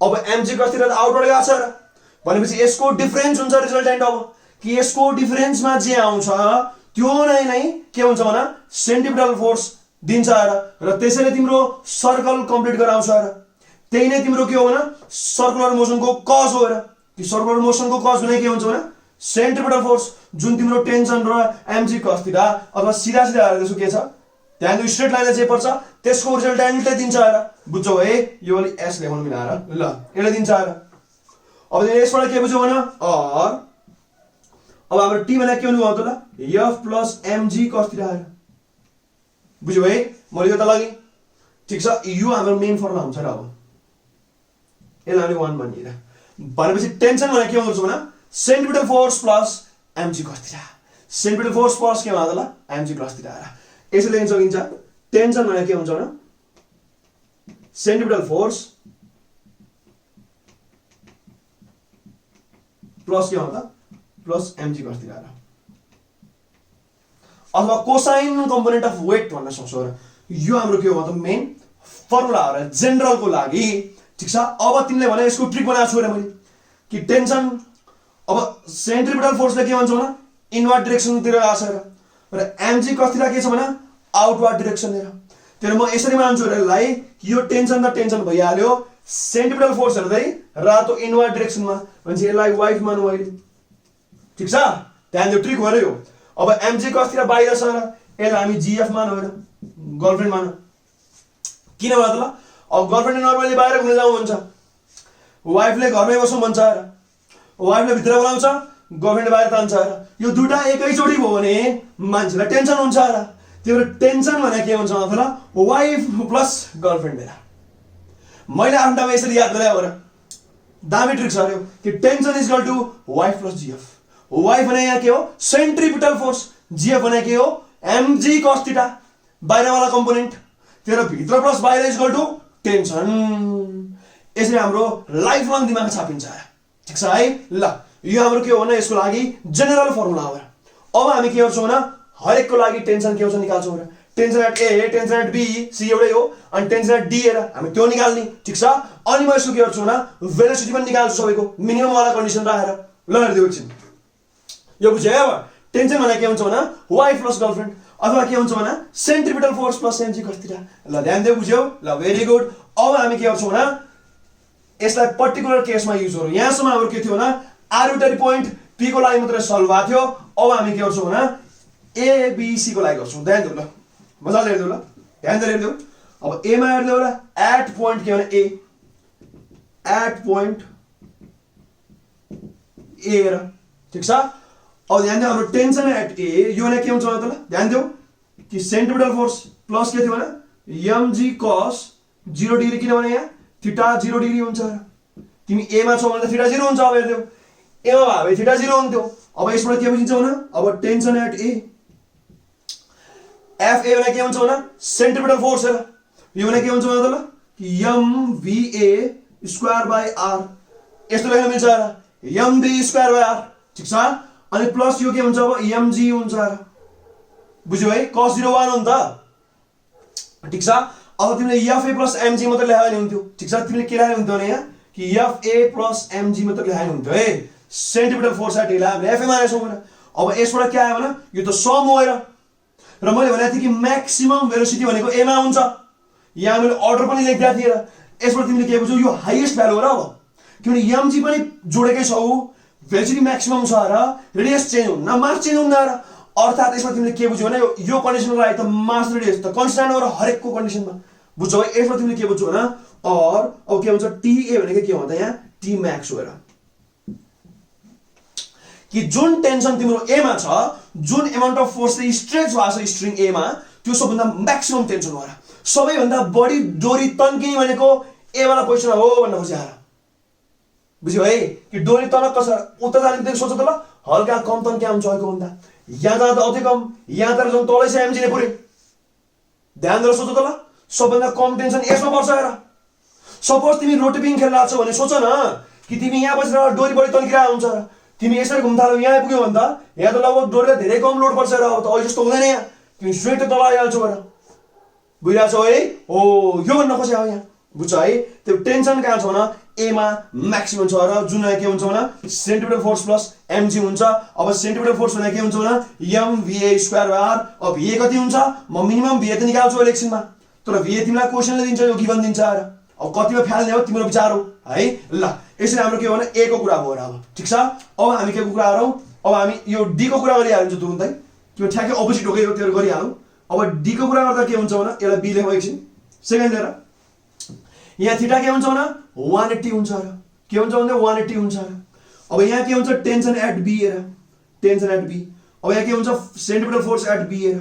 अब mg cos theta आउटवर्ड गएको छ र भनेपछि यसको डिफरेन्स हुन्छ रिजल्टेन्ट अब कि यसको डिफरेन्समा जे आउँछ त्यो नै के हुन्छ भने सेन्ट्रिपिटल फोर्स दिन्छ र त्यसैले तिम्रो सर्कल कम्प्लिट गराउँछ र त्यही नै तिम्रो के हो भने सर्कुलर मोसनको कज हो र कि सर्कुलर मोसनको कज भने के हुन्छ भने सेन्ट्रिपिटल फोर्स जुन तिम्रो टेन्सन र mg cos theta अथवा सिधा सिधा हेर्दा त्यसो के छ ध्यान दिउ स्ट्रेट लाइनमा जे पर्छ त्यसको रिजल्टेन्टले दिन्छ र बुझ्यौ है यो अलि s लेखौँ मिलाएर ल यसले दिन्छ र अब यसबाट के बुझ्यौ भने और अब हाम्रो t भने के हुनु भयो त ल f plus mg cos theta बुझ्यौ है मैले यो त लगे ठीक छ यो हाम्रो मेन फर्मुला हुन्छ र अब यसलाई हामीले 1 मानिएर भनेपछि टेन्सन भने के हुन्छ भने centripetal force plus mg cos theta centripetal force plus के भयो त ल mg cos theta यसले लेख्न सकिन्छ टेन्सन भने के हुन्छ भने सेन्ट्रिपिटल फोर्स प्लस के हो त प्लस mg cos theta अथवा कोसाइन कम्पोनेन्ट अफ वेट भन्न सक्छौ र यो हाम्रो के हो त मेन फर्मुला हो र जेनरलको लागि ठीक छ। अब तिमीले भने यसको ट्रिक बनाएको छु र मैले कि टेन्सन अब सेन्ट्रिपिटल फोर्सले के भन्छ भने इनवर्ड डाइरेक्सनतिर आछ र mg cos थीटा के छ भने आउटवर्ड डाइरेक्सन हेर। तर म यसरी मान्छु र यसलाई यो टेन्सन त टेन्सन भइहाल्यो, सेन्ट्रिपिटल फोर्स हेर्दै रातो इनवर्ड डाइरेक्सनमा भन्छ यसलाई वाइफ मानौ अहिले ठीक छ। ध्यान दियो ट्रिक हो र यो। अब mg cos थीटा बाहिर छ र यसलाई हामी gf मानौ हेर, गर्लफ्रेन्ड मानौ। किन भन्छ ल अब गर्लफ्रेन्डले नर्मली बाहिर घुम्न जाऊ भन्छ, वाइफले घरमै बसौँ भन्छ र वाइफले भित्र बोलाउँछ, गर्लफ्रेन्डले बाहिर तान्छ र यो दुटा एकैचोटि भयो भने मान्छेलाई टेन्सन हुन्छ र। त्यो टेन्सन भने के हुन्छ मतलब वाइफ प्लस गर्लफ्रेन्ड हेर। मैले आफ्नो ठाउँमा यसरी याद गरे हो र दामी ट्रिक छ यो कि tension is equal to wife plus GF. Wife भने यहाँ के हो सेन्ट्रिपिटल फोर्स, जीएफ भने के हो mg cos थीटा बाहिरवाला कम्पोनेन्ट, तेरो भित्र प्लस बाहिर इज इक्वल टु टेन्सन। यसरी हाम्रो लाइफ लङ दिमागमा छापिन्छ ठीक छ है। ल यो हाम्रो के हो भने यसको लागि जेनरल फर्मुला हो। अब हामी के गर्छौँ भने हरेकको लागि टेन्सन के हुन्छ निकाल्छौँ र tension at A, tension at B, C एउटै हो अनि टेन्सन एट डी हेर हामी त्यो निकाल्ने ठीक छ। अनि म यसको के गर्छु भने भेलोसिटी पनि निकाल्छु सबैको मिनिमम वाला कन्डिसन राखेर। ल हेर्दियो एकछिन यो बुझ्यो। अब टेन्सन भने के हुन्छ भने वाइफ प्लस गर्लफ्रेन्ड अथवा के हुन्छ भने centripetal force plus mg cos theta. ल ध्यान दियो बुझ्यौ। ल भेरी गुड। अब हामी के गर्छौँ भने यसलाई पर्टिकुलर केसमा युज गरौँ। यहाँसम्म हाम्रो के थियो भने आर्बिट्रेरी पोइन्ट पी को लागि मात्रै सल्भ भएको थियो। अब हामी के गर्छौँ भने ए बी सी को लागि गर्छौँ। ध्यान दियो ल, मजाले हेर्दियो ल, ध्यान दिएर हेर्दियो। अब ए मा हेर्दियो र एट पोइन्ट के भने ए, एट पोइन्ट ए हेर ठीक छ। अब ध्यान दियो हाम्रो टेन्सन एट ए यो भने के हुन्छ त ल ध्यान दियो कि सेन्ट्रिपिटल फोर्स प्लस के थियो भने mg cos 0 डिग्री किनभने यहाँ थीटा 0 डिग्री हुन्छ र तिमी ए मा छौ भने त थीटा 0 हुन्छ। अब हेर्दियो ए मा भए थीटा 0 हुन्थ्यो। अब यसबाट के बुझिन्छ भने अब tension at A F A भने के हुन्छ भने सेन्ट्रिपिटल फोर्स हेर यो भने के हुन्छ भने त ल कि mva स्क्वायर बाइ आर यस्तो लेख्न मिल्छ र mv स्क्वायर बाइ आर ठीक छ। अनि प्लस यो के हुन्छ अब mg हुन्छ र बुझ्यौ है cos 0 1 हो नि त ठीक छ। अब तिमीले fa प्लस mg मात्र लेखायो भने हुन्थ्यो ठीक छ। तिमीले के लेखायो हुन्थ्यो भने यहाँ कि fa प्लस mg मात्र लेखायो हुन्थ्यो है। सेन्ट्रिपिटल फोर्स एट एलाई हामीले fa मानेछौँ भने अब यसबाट के आयो भने यो त सम हो र मैले भनेको थिएँ कि म्याक्सिमम भेलोसिटी भनेको ए मा हुन्छ। यहाँ मैले अर्डर पनि लेखिदिएको थिएँ र यसबाट तिमीले के बुझ्यौ यो हाइएस्ट भ्यालु हो र। अब किनभने mg पनि जोडेकै छौ, भेलोसिटी म्याक्सिमम छ र रेडियस चेन्ज हुन्न, मास चेन्ज हुन्न र अर्थात् यसमा तिमीले के बुझ्यौ भने यो कन्डिसनको लागि त मास रेडियस त कन्स्ट्यान्ट हो र हरेकको कन्डिसनमा बुझ्यौ है। यसमा तिमीले के बुझ्यौ भने और अब के हुन्छ TA भनेको के हो त यहाँ T max हो र कि जुन टेन्सन तिम्रो ए मा छ, जुन अमाउन्ट अफ फोर्स ले स्ट्रेच भएको छ स्ट्रिङ ए मा त्यो सबभन्दा म्याक्सिमम टेन्सन हो र सबैभन्दा बढी डोरी तन्किने भनेको ए वाला पोजिसन हो भन्न खोजेर बुझ्यौ है। कि डोरी तनक छ उता जाने बित्तिकै सोच त ल हल्का कम तन्क्या हुन्छ अहिलेको भन्दा, यहाँ जाँदा अझै कम, यहाँ तर जुन तलै छ mg ने पुरै ध्यान दिएर सोच त ल सबभन्दा कम टेन्सन यसमा पर्छ हेर। सपोज तिमी रोटेपिङ खेलिरहेको छौ भने सोच न कि तिमी यहाँ बसेर डोरी बढी तन्किरहेको हुन्छ र तिमी यसरी घुम्न थाल्यौ यहाँ पुग्यौ भने त यहाँ त लगभग डोरीलाई धेरै कम लोड पर्छ र अब त अहिले जस्तो हुँदैन। यहाँ तिमी स्ट्रेट तल आइहाल्छौ र बुझिरहेछौ है। हो यो भन्न खोजे अब यहाँ बुझ्छ है। त्यो टेन्सन कहाँ छ भने ए मा म्याक्सिमम छ र जुन के हुन्छ भने सेन्ट्रिपिटल फोर्स प्लस mg हुन्छ। अब सेन्ट्रिपिटल फोर्स भने के हुन्छ भने mva स्क्वायर बाइ आर। अब va कति हुन्छ म मिनिमम va त निकाल्छु इलेक्सनमा, तर va तिमीलाई क्वेशनले दिन्छ यो गिभन दिन्छ र अब कतिमा फ्याल्ने हो तिम्रो विचार हो है। ल यसरी हाम्रो के हो भने ए को कुरा भयो र अब ठीक छ। अब हामी के को कुरा गरौँ, अब हामी यो डी को कुरा गरिहाल्छ तुरुन्तै त्यो ठ्याक्कै अपोजिट हो के यो त्यो गरिहालौँ। अब डी को कुरा गर्दा के हुन्छ भने यसलाई बी लेखौँ एकछिन सेकेन्ड लिएर यहाँ थीटा के हुन्छ भने 180 हुन्छ र के हुन्छ भने 180 हुन्छ र। अब यहाँ के हुन्छ टेन्सन एट बी हेर, टेन्सन एट बी। अब यहाँ के हुन्छ सेन्ट्रिपिटल फोर्स एट बी हेर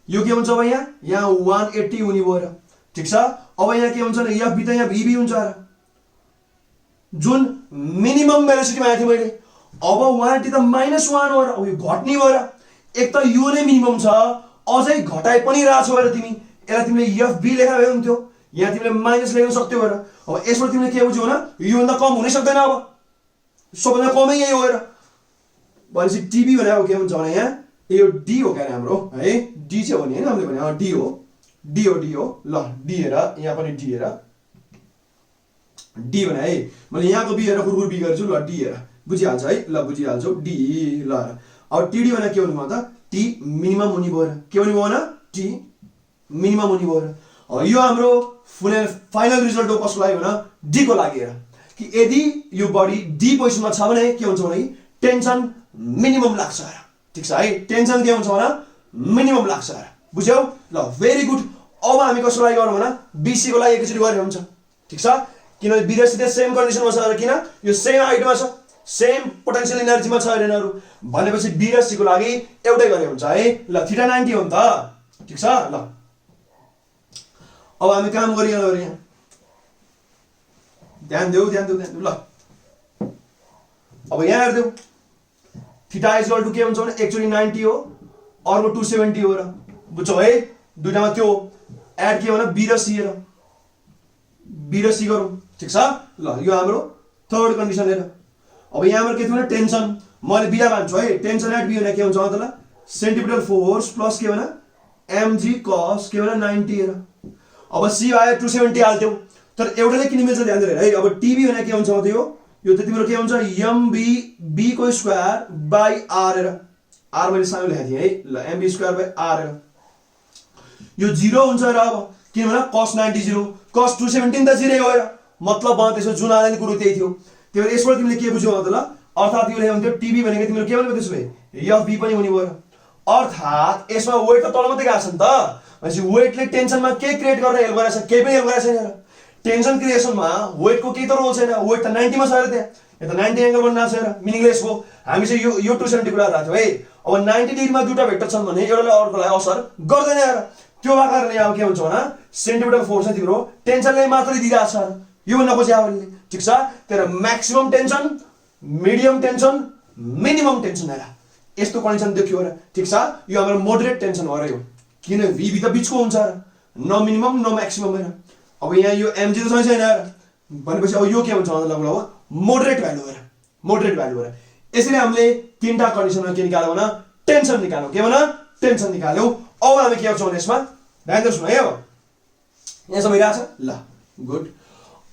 यो के हुन्छ अब यहाँ 180 हुने भयो र ठीक छ। अब यहाँ के हुन्छ भने एफ बी त यहाँ भिबी हुन्छ र जुन मिनिमम भेलोसिटी मागेको थिएँ मैले। अब 180 त -1 हो र अब यो घट्ने भयो र एक त यो नै मिनिमम छ अझै घटाइ पनि रहेछ र तिमी यसलाई तिमीले एफ बी लेखा भए हुन्थ्यो, यहाँ तिमीले माइनस लेख्न सक्थ्यौ र। अब यसबाट तिमीले के बुझ्यौ भने यो भन्दा कम हुनै सक्दैन, अब सबभन्दा कमै यही हो र भनेपछि टिबी भने अब के हुन्छ भने यहाँ यो डी हो क्या हाम्रो है, डी चाहिँ हो नि हैन हामीले भने डी हो डी हो ल डी हेर यहाँ पनि डी हेर डी भने है मैले यहाँको बी हेर कुरकुर बी गर्छु ल डी हेर बुझिहाल्छ है ल बुझिहाल्छौ डी ल अब टिडी भने के भन्नु त टी मिनिमम हुने भयो के भन्नु भयो न टी मिनिमम हुने भयो यो हाम्रो फाइनल रिजल्ट हो कसको लागि भन डी को लागि हेर कि यदि यो बडी डी पोजिसनमा छ भने के हुन्छ भने टेन्सन मिनिमम लाग्छ ठीक छ है टेन्सन के हुन्छ भने मिनिमम लाग्छ बुझ्यौ ल भेरी गुड अब हामी कसको लागि गरौँ भन बीसी को लागि एकैचोटि गरे हुन्छ ठीक छ किनभने बी र सी सेम कन्डिसनमा छ र किन यो सेम हाइटमा छ सेम पोटेन्शियल एनर्जीमा छ अरेनहरु भनेपछि बी र सी को लागि एउटै गरे हुन्छ है ल थीटा 90 हो नि त ठीक छ ल अब हामी काम गरिहाल्यो अरे यहाँ ध्यान देऊ ल अब यहाँ हेर्देऊ थीटा इज इक्वल टु के हुन्छ भने एकचोटि 90 हो अर्को 270 हो र बुझ्छौ है दुईटामा त्यो एड के भने बी र सी हेर बी र सी गरौँ ठीक छ ल यो हाम्रो थर्ड कन्डिसन हेर अब यहाँ हाम्रो के थियो भने टेन्सन मैले बिना मान्छु है टेन्सन एट बी भने के हुन्छ त ल सेन्टिपिटल फोर्स प्लस के भने mg cos के भने 90 हेर अब सी आयो 270 हाल्थ्यौ तर एउटाले किन मिल्छ ध्यान दिएर है अब टीबी भने के हुन्छ त यो त तिम्रो के हुन्छ mb b को स्क्वायर बाइ r हेर r मैले सानो लेखेको थिएँ है ल mb स्क्वायर बाइ r हेर यो 0 हुन्छ र अब किन भने cos 90 0 cos 270 त 0 हो हेर मतलब त्यसो जुन आउने कुरो त्यही थियो त्यो यसबाट तिमीले के बुझ्यौ त ल अर्थात यो लेख्यो भने टीबी भनेको तिमीले के भन्नु त्यसो भए fb पनि हुने भयो अर्थात यसमा वेट त तल मात्रै गएको छ नि त भनेपछि वेटले टेन्सनमा के क्रिएट गर्न हेल्प गरेछ केही पनि हेल्प गरेछ छैन टेन्सन क्रिएसनमा वेटको केही त रोल छैन वेट त 90 मा छ र त्यहाँ यो त 90 एंगल बन्न छ र मिनिङलेस हो हामी चाहिँ यो 270 कुरा राख्थ्यौ है अब 90 डिग्रीमा दुईटा भेक्टर छन् भने एउटाले अर्कोलाई असर गर्दैन यार त्यो भएर कारणले अब के हुन्छ भने सेन्टिपिटल फोर्स चाहिँ तिम्रो टेन्सनले मात्रै दिइरा छ यो भन्न खोजे आवले ठीक छ तर maximum tension medium tension minimum tension हेर यस्तो कन्डिसन देखियो र ठीक छ यो हाम्रो मोडरेट टेन्सन हो र यो किन भिभी त बीचको हुन्छ र न मिनिमम न म्याक्सिमम हैन अब यहाँ यो mg त छैन यार भनेपछि अब यो के हुन्छ भन्दा लगभग मोडरेट भ्यालु हो र मोडरेट भ्यालु हो र यसरी हामीले तीनटा कन्डिसनमा के निकाल्यौ भने टेन्सन निकाल्यौ के भन टेन्सन निकाल्यौ अब हामी के गर्छौँ यसमा ध्यान दिनुस् है अब यहाँ सबै राछ ल गुड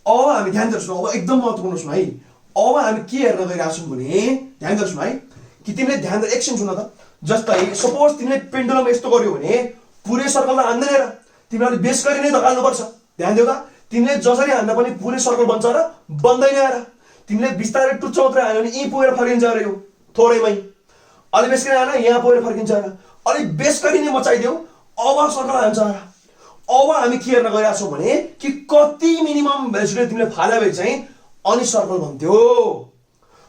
अब हामी ध्यान दिनुस् अब एकदम महत्त्वपूर्ण सुन है अब हामी के हेर्न गइरहेका छौं भने ध्यान दिनुस् है कि तिमीले ध्यान दिएर एकछिन सुन त जस्तै सपोज तिमीले पेन्डुलम यस्तो गर्यो भने पुरै सर्कल त हान्दैन र तिमीले बेस गरी नै धकाल्नु पर्छ ध्यान देऊ त तिमीले जसरी हान्दा पनि पुरै सर्कल बन्छ र बन्दैन र तिमीले बिस्तारै टुच्च मात्रै हान्यो भने यी पुगेर फर्किन्छ र यो थोरैमै अलि बेस गरी हान यहाँ पुगेर फर्किन्छ र अलि बेस गरी नै मचाइदेऊ अब सर्कल हान्छ र अब हामी के हेर्न गइरहेका छौं भने कि कति मिनिमम भेलोसिटी तिमीले फाले भए चाहिँ अनि सर्कल बन्थ्यो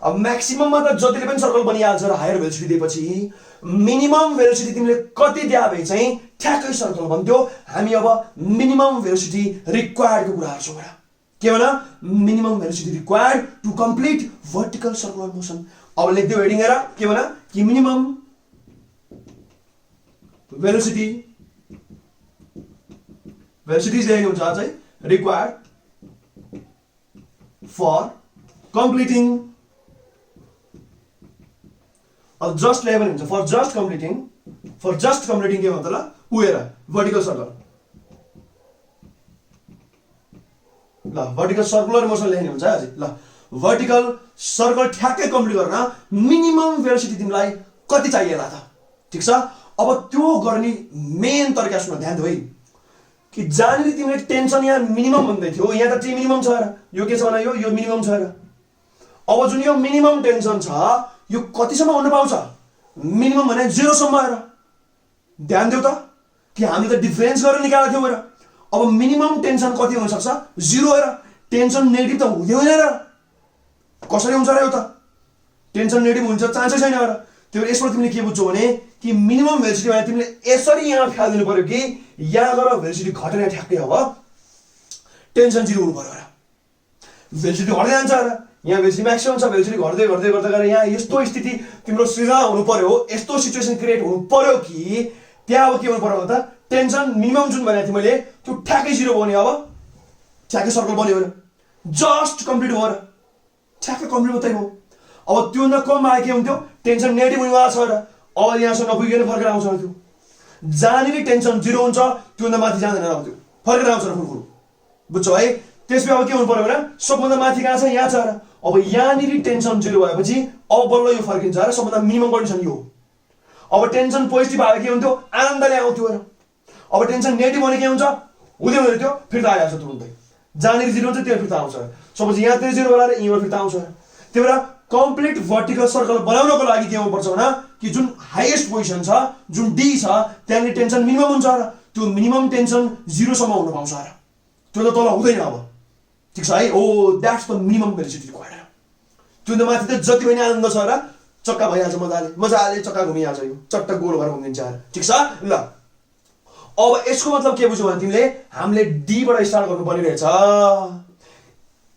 अब म्याक्सिमममा त जतिले पनि सर्कल बनिहाल्छ र हायर भेलोसिटी दिएपछि मिनिमम भेलोसिटी तिमीले कति दिए भए चाहिँ ठ्याक्कै सर्कल बन्थ्यो हामी अब मिनिमम भेलोसिटी रिक्वायर्ड को कुरा गर्छौं र के भन minimum velocity required to complete vertical circular motion अब लेख्दियौ हेडिङ हेर के भन कि मिनिमम भेलोसिटी इज लेख्नु हुन्छ चाहिँ रिक्वायर्ड फर कम्प्लिटिङ अब जस्ट लेभल हुन्छ फर जस्ट कम्प्लिटिङ के भन्छ ल उएर वर्टिकल सर्कल ल वर्टिकल सर्कुलर मोसन लेख्ने हुन्छ अझै ल वर्टिकल सर्कल ठ्याक्कै कम्प्लिट गर्न मिनिमम भेलोसिटी तिमीलाई कति चाहिएला त ठीक छ अब त्यो गर्ने मेन तरिका सुन ध्यान देऊ है कि जहाँनिर तिमीले टेन्सन यहाँ मिनिमम भन्दै थियौ यहाँ त टी मिनिमम छ र यो के छ भने यो मिनिमम छ र अब जुन यो मिनिमम टेन्सन छ यो कतिसम्म हुन पाउँछ मिनिमम भने 0 सम्म र ध्यान देऊ त कि हामीले त डिफरेन्स गरेर निकालेको थियौ र अब मिनिमम टेन्सन कति हुन सक्छ 0 र टेन्सन नेगेटिभ त हुँदैन र कसरी हुन्छ र यो त टेन्सन नेगेटिभ हुन्छ चान्सै छैन र त्यो यसबाट तिमीले के बुझ्छौ भने कि मिनिमम भेलोसिटी भने तिमीले यसरी यहाँ फ्याल्दिनु पर्यो कि यहाँ गएर भेलोसिटी घटेन ठ्याक्कै अब टेन्सन 0 हुनु पर्यो र भेलोसिटी घट्दै जान्छ र यहाँ भेलोसिटी म्याक्सिमम छ भेलोसिटी घट्दै गएर यहाँ यस्तो स्थिति तिम्रो सृजना हुनु पर्यो यस्तो सिचुएसन क्रिएट हुनु पर्यो कि त्यहाँ अब के हुनु पर्यो त टेन्सन मिनिमम जुन भनेको थिएँ मैले त्यो ठ्याक्कै 0 बन्यो अब ठ्याक्कै सर्कल बन्यो र जस्ट कम्प्लिट भयो र ठ्याक्कै कम्प्लिट मात्रै भयो अब त्यो न कम आए के हुन्थ्यो टेन्सन नेगेटिभ हुनेवाला छ र अब यहाँसम्म नपुगिकन फर्केर आउँछ त्यो जहाँनिर टेन्सन 0 हुन्छ त्योभन्दा माथि जाँदैन अब त्यो फर्केर आउँछ र फुलफुल बुझ्छौ है। त्यसपछि अब के हुनु पर्यो भने सबभन्दा माथि कहाँ छ यहाँ छ र अब यहाँनिर टेन्सन 0 भएपछि अब बल्ल यो फर्किन्छ र सबभन्दा मिनिमम कन्डिसन यो हो। अब टेन्सन पोजिटिभ आयो के हुन्थ्यो आनन्दले आउँथ्यो र अब टेन्सन नेगेटिभ भने के हुन्छ हुँदै हुँदै त्यो फिर्ता आइहाल्छ तुरुन्तै जहाँनिर 0 हुन्छ त्यो फिर्ता आउँछ। सपोज यहाँतिर 0 होला र यहीँबाट फिर्ता आउँछ। त्यही भएर कम्प्लिट भर्टिकल सर्कल बनाउनको लागि के हुनुपर्छ भने कि जुन हाइएस्ट पोजिसन छ जुन डी छ त्यहाँनिर टेन्सन मिनिमम हुन्छ र त्यो मिनिमम टेन्सन 0 सम्म हुन पाउँछ र त्यो त तल हुँदैन अब ठिक छ है। Oh that's the minimum velocity required. त्योभन्दा माथि त जति पनि आनन्द छ र चक्का भइहाल्छ मजाले चक्का घुमिहाल्छ यो चट्ट गोल भएर घुमिदिन्छ ठिक छ ल। अब यसको मतलब के बुझ्यौ भने तिमीले हामीले डी बाट स्टार्ट गर्नु पर्ने रहेछ।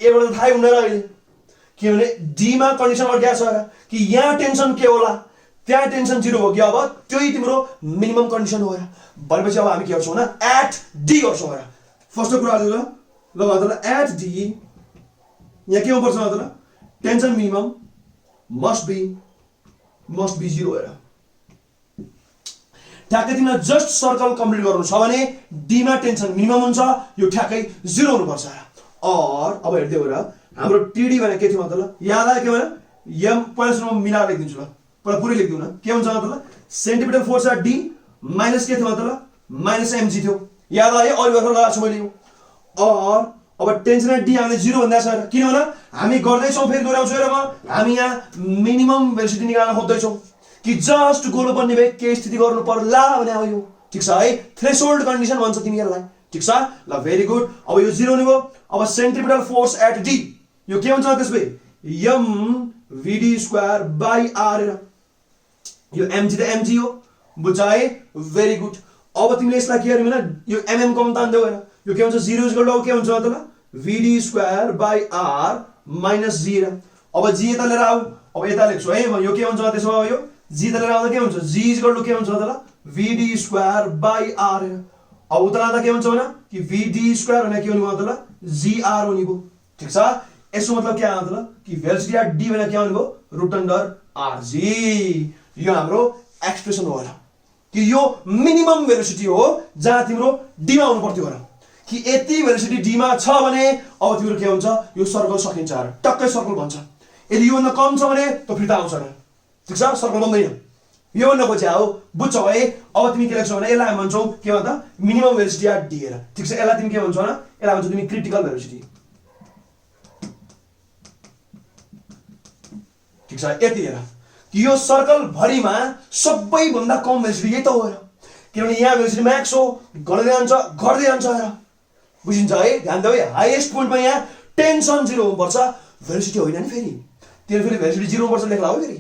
एबाट त थाहै हुँदैन अहिले किनभने डी मा कन्डिसनमा क्या छ र कि यहाँ टेन्सन के होला त्यहाँ टेन्सन 0 हो कि अब त्यही तिम्रो मिनिमम कन्डिसन हो र भनेपछि अब हामी के गर्छौँ भने एट डी गर्छौँ र फर्स्टको कुरा ल मतलब एट डी यहाँ के हुनुपर्छ मतलब टेन्सन मिनिमम मस्ट बी 0 हेर ठ्याक्कै तिमीलाई जस्ट सर्कल कम्प्लिट गर्नु छ भने डी मा टेन्सन मिनिमम हुन्छ यो ठ्याक्कै 0 हुनुपर्छ। और अब हेर्दै हो र हाम्रो टिडी भने के थियो मतलब याद आयो के भने एम पहिला सुरुमा मिलाएर लेखिदिन्छु ल पहिला पुरै लेखिदिउँ न के हुन्छ मतलब centripetal force at D minus के थियो मतलब माइनस एमजी थियो याद आयो अरु गरेर लगाएको छु मैले यो। और अब टेन्सन एट डी हामीले 0 भन्दा छ किनभने हामी गर्दैछौँ फेरि दोहोऱ्याउँछु र म हामी यहाँ मिनिमम भेलोसिटी निकाल्न खोज्दैछौँ कि जस्ट गोलो बन्ने भए के स्थिति गर्नु पर्ला भने अब यो ठिक छ है थ्रेसहोल्ड कन्डिसन भन्छ तिमी यसलाई ठिक छ ल भेरी गुड। अब यो 0 हुने भयो। अब सेन्ट्रिपिटल फोर्स एट डी यो के हुन्छ त्यसपछि am Bhidi square by are यो एमजी त एमजी हो बुझ्छ है भेरी गुड। अब तिमीले यसलाई के गर्नु भने यो एमएम कम तान्देऊ हैन यो के हुन्छ 0 इक्वल टु के हुन्छ मतलब भिडी स्क्वायर बाई आर माइनस जी र अब जी यता लिएर आऊ अब यता लेख्छु है म यो के हुन्छ त्यसो भए यो जी त लिएर आउँदा के हुन्छ जी इक्वल टु के हुन्छ मतलब भिडी स्क्वायर बाई आर अब उता लाँदा के हुन्छ भने कि भिडी स्क्वायर भने के हुने मतलब जी आर हुने भयो ठिक छ। यसको मतलब के मतलब कि भेलोसिटी एट डी भने के हुने भयो रुट अंडर आर जी यो हाम्रो एक्सप्रेसन हो र कि यो मिनिमम भेलोसिटी हो जहाँ तिम्रो डी मा हुनु पर्थ्यो र कि यति भेलोसिटी डी मा छ भने अब तिम्रो के हुन्छ यो सर्कल सकिन्छ र टक्कै सर्कल बन्छ। यदि यो भन्दा कम छ भने त फिर्ता आउँछ र ठिक छ सर्कल बन्दैन यो भन्दा पछि आऊ बुझ्छौ है। अब तिमी के लेख्छौ भने यसलाई हामी भन्छौ के भन्दा मिनिमम भेलोसिटी एट डी हेर ठिक छ यसलाई तिमी के भन्छौ भने यसलाई भन्छौ तिमी क्रिटिकल भेलोसिटी ठिक छ। यति हेर कि यो सर्कल भरिमा सबैभन्दा कम भेलोसिटी यही त हो र किनभने यहाँ भेलोसिटी म्याक्स हो घट्दै जान्छ र बुझिन्छ है ध्यान देऊ है हाईएस्ट पोइन्टमा यहाँ टेन्सन 0 हुनुपर्छ भेलोसिटी होइन नि फेरि त्यो फेरि भेलोसिटी 0 हुनुपर्छ लेख्ला हो फेरि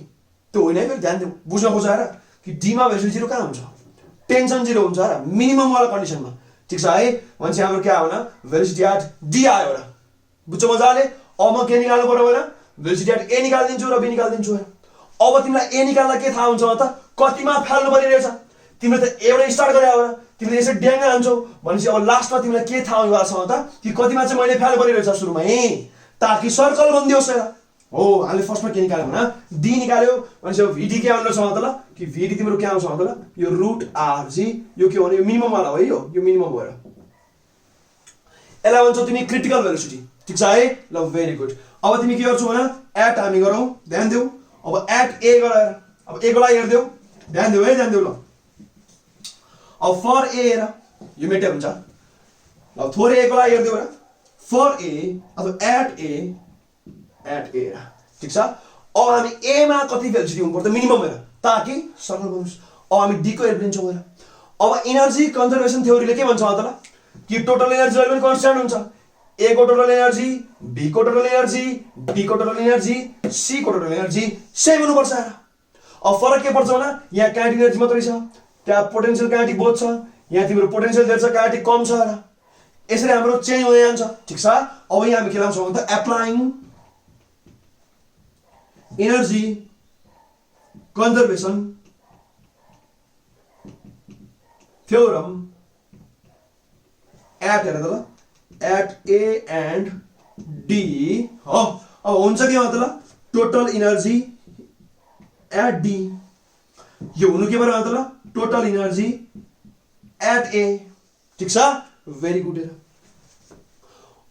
त्यो होइन है फेरि ध्यान देऊ बुझ्न खोजेर कि डी मा भेलोसिटी 0 कहाँ हुन्छ टेन्सन 0 हुन्छ र मिनिमम वाला कन्डिसनमा ठिक छ है। भनेपछि हाम्रो के आयो भने भेलोसिटी एट डी आयो र बुझ्छौ मजाले। अब म के निकाल्नु पर्यो भने भेलोसिटी एट ए निकाल्दिन्छु र बी निकाल्दिन्छु। अब तिमीलाई ए निकाल्दा के थाहा हुन्छ त कतिमा फाल्नु पर्ने रहेछ तिमीले त एउटा स्टार्ट गरे हो तिमीले यसरी ड्याङ्गा हान्छौ भनेपछि अब लास्टमा तिमीलाई के थाहा हुने भएको छ त कि कतिमा चाहिँ मैले फाल्नु पर्ने रहेछ सुरुमै ताकि सर्कल बन्दियोस् र हो। हामीले फर्स्टमा के निकाल्यो भने डी निकाल्यो भनेपछि अब भिडी के आउनु छ मतलब कि भिडी तिम्रो के आउँछ मतलब यो रुट आर जी यो के भने यो मिनिमम वाला हो यो मिनिमम भयो र यसलाई भन्छौ तिमी क्रिटिकल भेलोसिटी ठिक छ है ल भेरी गुड। अब तिमी के गर्छौ भने एट हामी गरौ ध्यान देऊ अब एट ए गराएर अब ए को लागि हेर्देऊ ध्यान देऊ है ध्यान देऊ ल अब फर ए हेर यो मेटे हुन्छ ल थोरै ए को लागि हेर्देऊ र फर ए अब एट ए ठिक छ। अब हामी ए मा कति भेलोसिटी हुनुपर्छ मिनिमम हेर ताकि सर्कल बनोस्। अब हामी डी को हेल्प लिन्छौँ हेर। अब एनर्जी कन्जर्भेसन थ्योरीले के भन्छ मतलब कि टोटल एनर्जी जहिले पनि कन्स्ट्यान्ट हुन्छ ए को टोटल एनर्जी बी को टोटल एनर्जी डी को टोटल एनर्जी सी को टोटल एनर्जी सेम हुनुपर्छ। अब फरक के पर्छ भने यहाँ काइनेटिक एनर्जी मात्रै छ त्यहाँ पोटेन्शियल काइनेटिक बोथ छ यहाँ तिम्रो पोटेन्शियल धेरै छ काइनेटिक कम छ र यसरी हाम्रो चेन्ज हुँदै जान्छ ठिक छ। अब यहाँ हामी के लाउँछौँ भने त applying energy conservation theorem at हेर त ल एट ए एन्ड डी हो। अब हुन्छ के मतलब टोटल एनर्जी एट डी यो हुनु के पर्यो मतलब टोटल एनर्जी एट ए, ठिक छ, भेरी गुड। हेर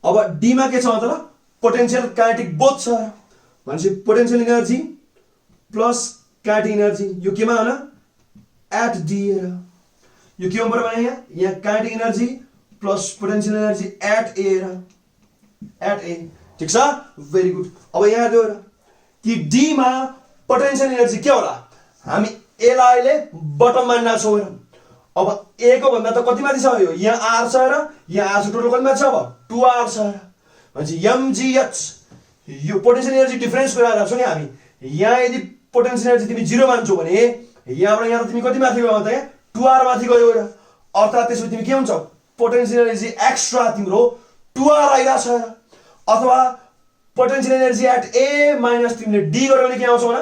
अब डी मा के छ त, पोटेन्शियल काइनेटिक बोथ छ भनेपछि potential energy plus kinetic energy यो केमा होला, एट डी। हेर यो के हो बराबर, यहाँ kinetic energy plus potential energy at A, at A, ठिक छ, भेरी गुड। अब यहाँ हेर्नु कि डी मा पोटेन्शियल एनर्जी के होला, हामी ए लाई अहिले बटम मान्ना छौँ। अब ए को भन्दा त कति माथि छ यो, यहाँ आर छ र यहाँ आर छ, टोटल कति माथि छ अब 2r छ भनेपछि mgh यो पोटेन्शियल एनर्जी डिफरेन्स गरिरहेको छौँ नि हामी। यहाँ यदि पोटेन्शियल एनर्जी तिमी 0 मान्छौ भने यहाँबाट यहाँ त तिमी कति माथि गयो त, 2r माथि गयो र, अर्थात् त्यसपछि तिमी के हुन्छ, पोटेन्शियल एनर्जी एक्स्ट्रा तिम्रो 2r आइरहेछ। अथवा potential energy at A minus तिमीले डी गर्यो भने के आउँछ भन,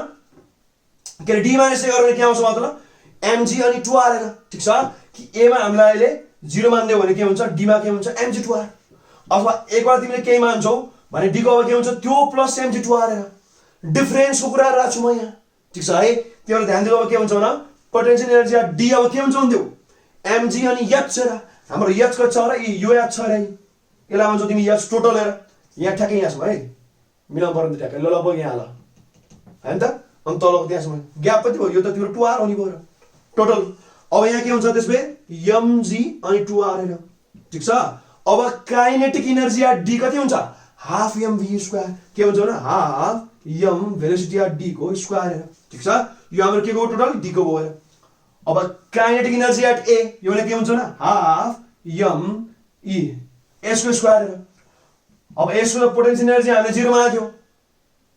के अरे डी माइनस ए गर्यो भने के आउँछ मतलब mg अनि 2r। हेर ठिक छ, कि ए मा हामीलाई अहिले 0 मान्दियो भने के हुन्छ, डी मा के हुन्छ mg 2r। अथवा एक बार तिमीले केही मान्छौ भने डी को अब के हुन्छ त्यो प्लस mg 2r। हेर डिफरेन्सको कुरा राख्छु म यहाँ, ठिक छ है। त्यो भएर ध्यान दिनु, अब के हुन्छ भन, पोटेन्शियल एनर्जी एट डी अब के हुन्छ भन्दियो, mg अनि h छ र, हाम्रो h कति छ र, यो h छ रे, यसलाई भन्छौ तिमी h टोटल। हेर यहाँ ठ्याक्कै यहाँसम्म है, मिलाउनु पर्ने ठ्याक्कै, ल लगभग यहाँ ल हैन त, अनि तलको त्यहाँसम्म ग्याप कति भयो, यो त तिम्रो 2r हुने भयो टोटल। अब यहाँ के हुन्छ त्यसले mg अनि 2r। हेर ठिक छ। अब काइनेटिक एनर्जी एट डी कति हुन्छ, हाफ mv स्क्वायर, के हुन्छ भने half m velocity at D को स्क्वायर। हेर ठिक छ, यो हाम्रो के को टोटल, डी को भयो। अब काइनेटिक एनर्जी एट ए यो भने के हुन्छ भने हाफ m e s को स्क्वायर। हेर अब s को पोटेन्शियल एनर्जी हामीले 0 मानेको थियो,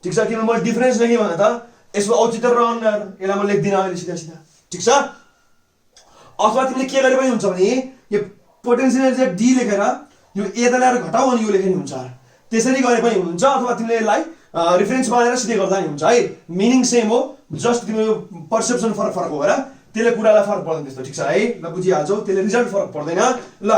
ठिक छ, किन मैले डिफरेन्स लेखेँ भने त यसमा औचित्य रहन्न, यसलाई म लेख्दिनँ अहिले सिधा सिधा, ठिक छ। अथवा तिमीले के गरे पनि हुन्छ भने यो पोटेन्शियल एनर्जी डी लेखेर यो ए त ल्याएर घटाउ अनि यो लेखे नि हुन्छ, त्यसरी गरे पनि हुन्छ। अथवा तिमीले यसलाई रिफरेन्स मानेर सिधै गर्दा नि हुन्छ है, मिनिङ सेम हो, जस्ट तिम्रो पर्सेप्सन फरक फरक हो। हेर त्यसले कुरालाई फरक पर्दैन त्यस्तो, ठिक छ है, ल बुझिहाल्छौ, त्यसले रिजल्ट फरक पर्दैन। ल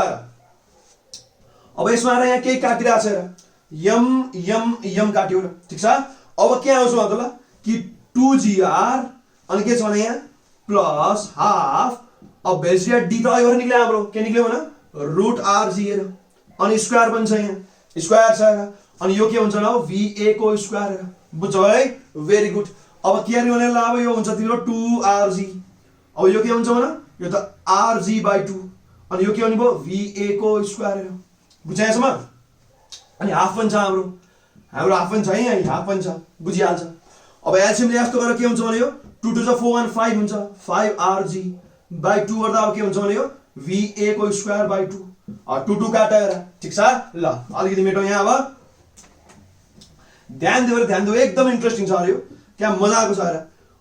अब यसमा आएर यहाँ केही काटिरहेको छ, यम काट्यो, ठिक छ। अब के आउँछ मतलब कि 2gr अनि के छ भने यहाँ प्लस हाफ, अब भेलोसिटी एट डी त अहिले निक्ल्यो हाम्रो, के निक्ल्यो भने √rg। हेर अनि स्क्वायर पनि छ, यहाँ स्क्वायर छ, अनि यो के हुन्छ ल va को स्क्वायर। हेर बुझ्छौ है, भेरी गुड। अब के गर्ने भने अब यो हुन्छ तिम्रो 2rg, अब यो के हुन्छ भने यो त rg/2 अनि यो के हुने भयो va को स्क्वायर। हेर बुझ्यो यसमा, अनि हाफ पनि छ हाम्रो हाफ पनि छ, यहाँ हाफ पनि छ, बुझिहाल्छ। अब एलसीएमले यस्तो गरेर के हुन्छ भने यो 2 2 4 1 5 हुन्छ, 5rg/2 गर्दा अब के हुन्छ भने यो va को स्क्वायर/2 2 2 काटेर, ठिक छ। ल अलिकति मेटो यहाँ। अब ध्यान दियो एकदम इन्ट्रेस्टिङ छ अरे यो, क्या मजाको छ। हेर